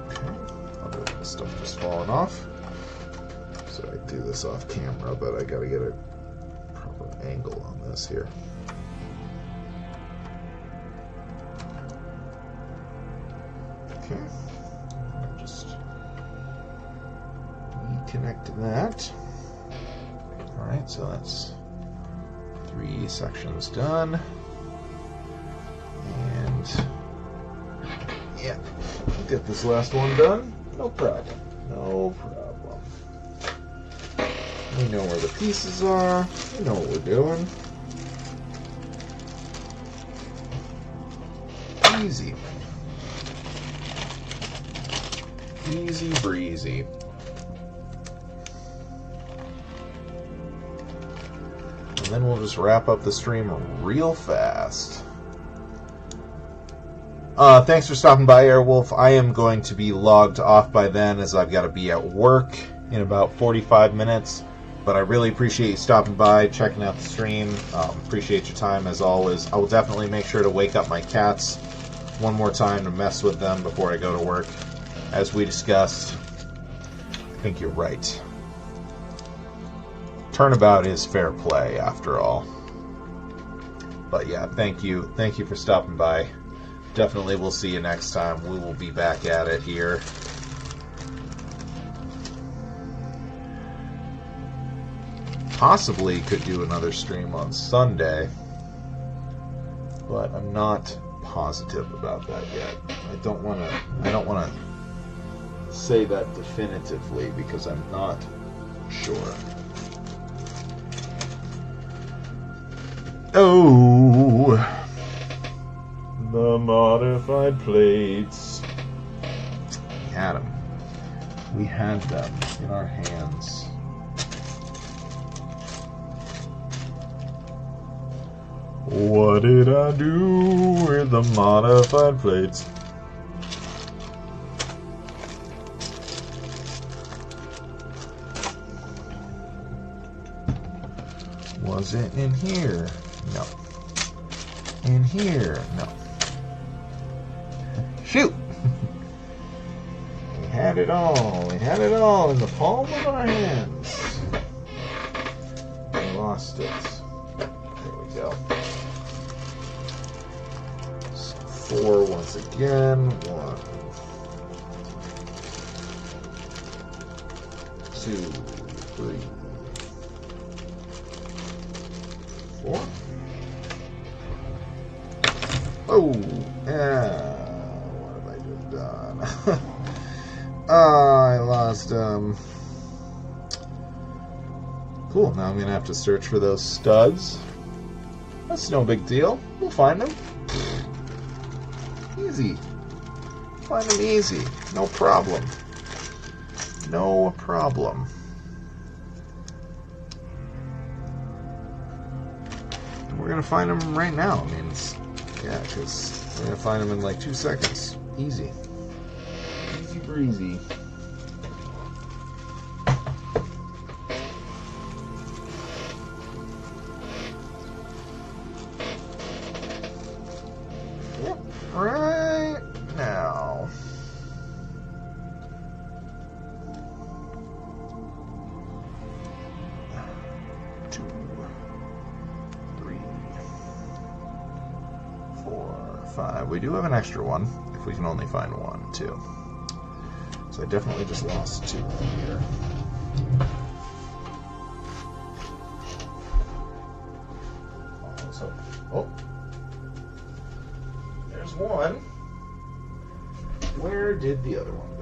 Okay, other than the stuff just falling off. So I do this off camera, but I gotta get a proper angle on this here. Okay, just reconnect that. Alright, so that's 3 sections done. And yeah, get this last one done. No problem. No problem. We know where the pieces are. We know what we're doing. Easy. Easy breezy. And then we'll just wrap up the stream real fast. Thanks for stopping by, Airwolf. I am going to be logged off by then, as I've got to be at work in about 45 minutes. But I really appreciate you stopping by, checking out the stream. Appreciate your time, as always. I will definitely make sure to wake up my cats one more time to mess with them before I go to work. As we discussed, I think you're right. Turnabout is fair play, after all. But yeah, thank you. Thank you for stopping by. Definitely we'll see you next time. We will be back at it here. Possibly could do another stream on Sunday. but I'm not positive about that yet. I don't want to say that definitively because I'm not sure. Oh, the modified plates. We had them. We had them in our hands. What did I do with the modified plates? Was it in here? No. In here? No. Shoot! We had it all. We had it all in the palm of our hands. We lost it. There we go. So 4 once again. 1, 2, 3, 4. Oh, yeah. What have I just done? I lost, Cool, now I'm going to have to search for those studs. That's no big deal. We'll find them. Easy. Find them easy. No problem. No problem. We're going to find them right now. I mean, yeah, because we're going to find them in like 2 seconds. Easy. Easy breezy. Yep, right now. We do have an extra one, if we can only find 1, too. So I definitely just lost 2 here. So, oh, there's 1. Where did the other one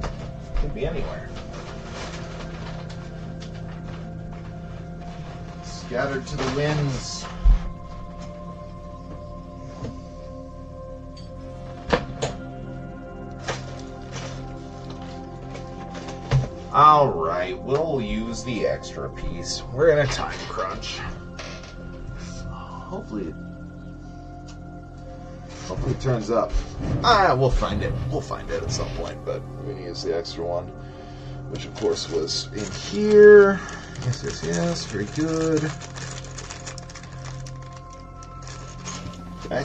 go? Could be anywhere. Scattered to the winds. Alright, we'll use the extra piece. We're in a time crunch. Hopefully it turns up. We'll find it. We'll find it at some point, but we're going to use the extra one, which of course was in here. Yes, yes, yes. Very good. Okay.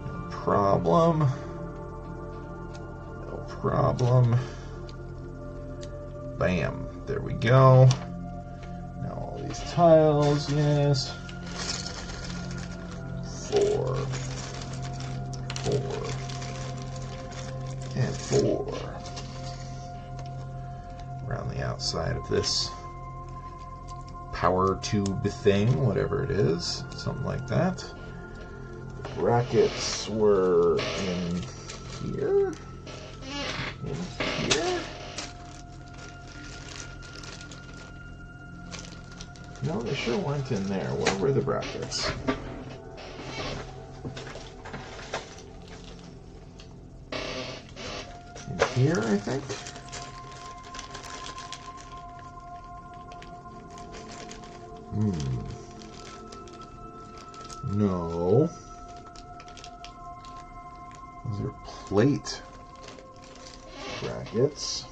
No problem. No problem. Bam. There we go. Now all these tiles, yes. 4. 4. And 4. Around the outside of this power tube thing, whatever it is. Something like that. The brackets were in here. In here. No, they sure weren't in there. Where were the brackets? In here, I think? No. Those are plate brackets.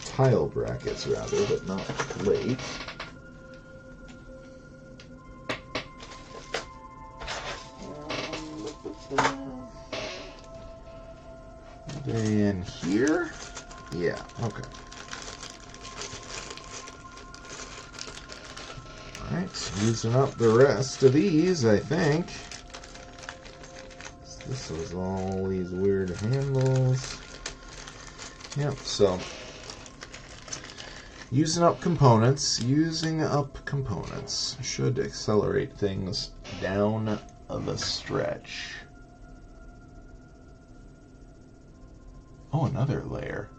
Tile brackets, rather, but not plate. Are they in here? Yeah, okay. Alright, using up the rest of these, I think. This was all these weird handles. Yep, so Using up components. Using up components should accelerate things down the stretch. Oh, another layer.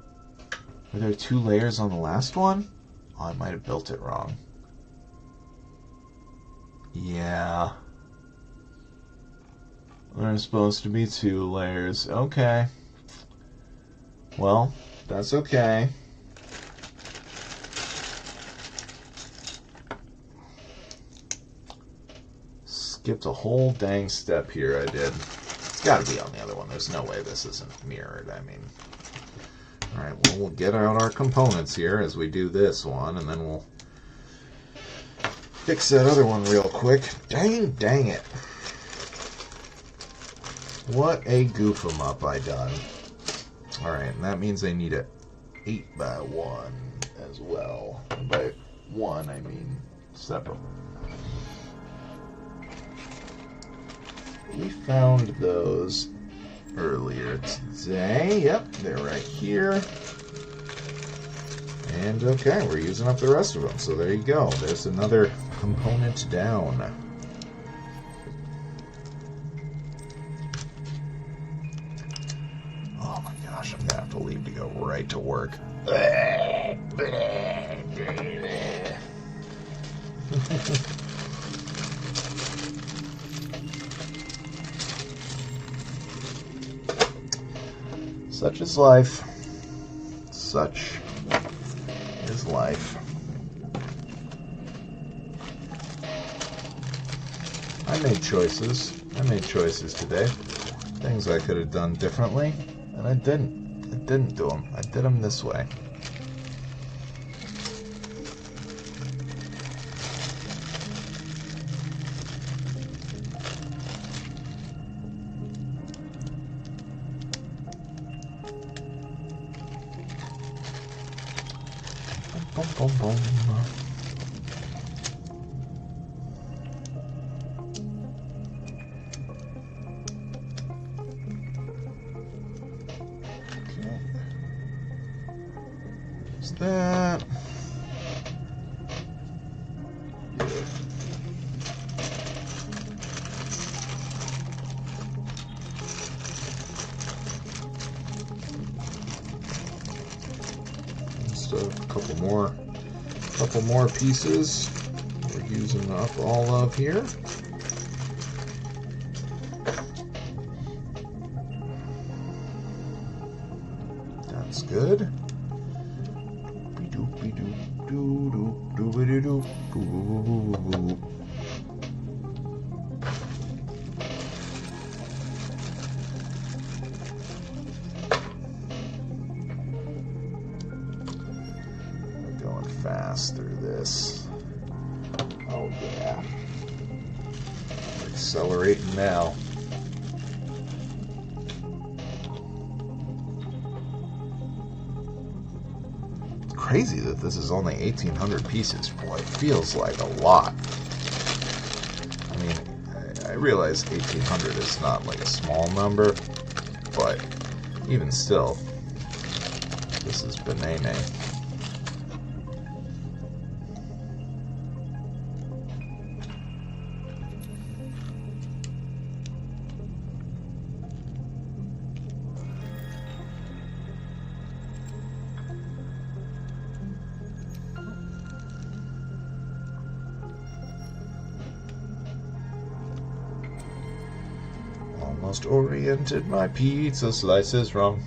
Were there 2 layers on the last one? Oh, I might have built it wrong. Yeah. There's supposed to be 2 layers. Okay. Well, that's okay. Skipped a whole dang step here, I did. It's got to be on the other one. There's no way this isn't mirrored, I mean. Alright, well, we'll get out our components here as we do this one, and then we'll fix that other one real quick. Dang it. What a goof 'em up I done. Alright, and that means I need a 8x1 as well. By 1, I mean separate. We found those earlier today. Yep, they're right here. And okay, we're using up the rest of them. So there you go. There's another component down. Oh my gosh, I'm gonna have to leave to go right to work. Such is life. Such is life. I made choices. I made choices today. Things I could have done differently, and I didn't. I didn't do them. I did them this way. Boom, boom, boom. Okay. There's that. Just a couple more pieces. We're using up all of here. That's good. Going fast through this. Oh yeah. We're accelerating now. Crazy that this is only 1,800 pieces. Boy, it feels like a lot. I mean, I realize 1,800 is not like a small number, but even still, this is banana. Almost oriented my pizza slices wrong.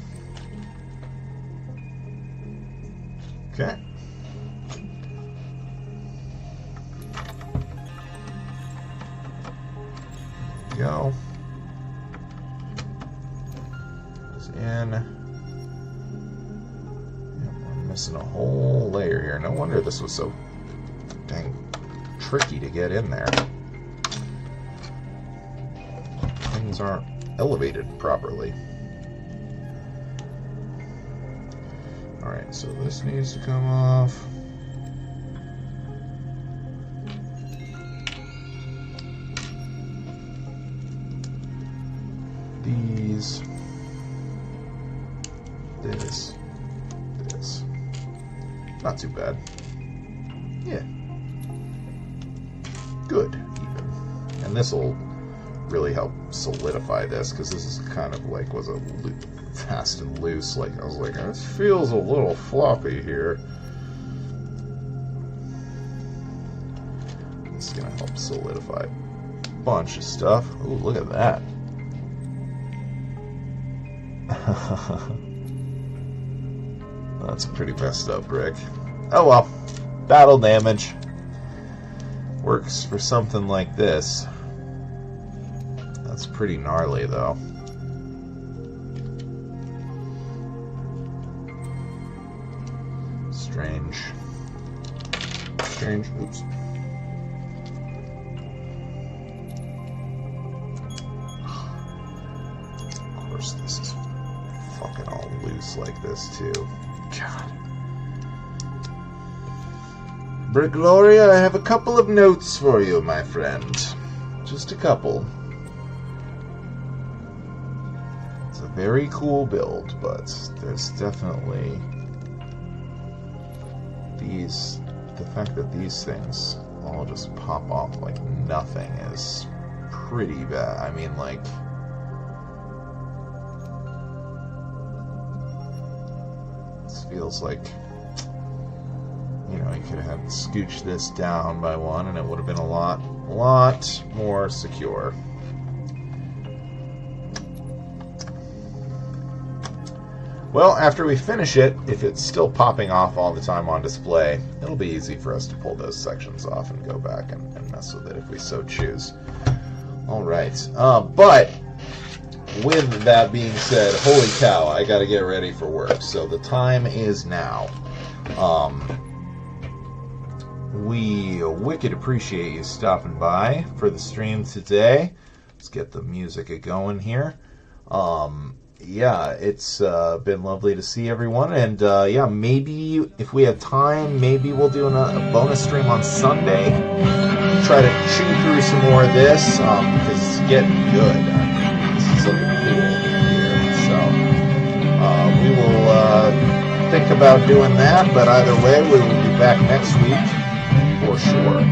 Okay. Go. Goes in. Yep, I'm missing a whole layer here. No wonder this was so dang tricky to get in there. Things aren't elevated properly. Alright, so this needs to come off. These. This. Not too bad. Yeah. Good, even. And this will really help solidify this, because this is kind of like was a fast and loose. Like, I was like, this feels a little floppy here. This is going to help solidify a bunch of stuff. Ooh, look at that. That's a pretty messed up brick. Oh well. Battle damage. Works for something like this. That's pretty gnarly, though. Strange. Oops. Of course, this is fucking all loose like this, too. God. BrickGloria, I have a couple of notes for you, my friend. Just a couple. It's a very cool build, but there's definitely the fact that these things all just pop off like nothing is pretty bad. I mean, like, this feels like, you know, you could have scooched this down by one and it would have been a lot more secure. Well, after we finish it, if it's still popping off all the time on display, it'll be easy for us to pull those sections off and go back and mess with it if we so choose. Alright, but with that being said, holy cow, I gotta get ready for work. So the time is now. We wicked appreciate you stopping by for the stream today. Let's get the music going here. Yeah, it's been lovely to see everyone, and yeah, maybe if we have time, maybe we'll do a bonus stream on Sunday. Try to chew through some more of this, because it's getting good. I mean, this is looking cool here, so we will think about doing that, but either way, we will be back next week for sure.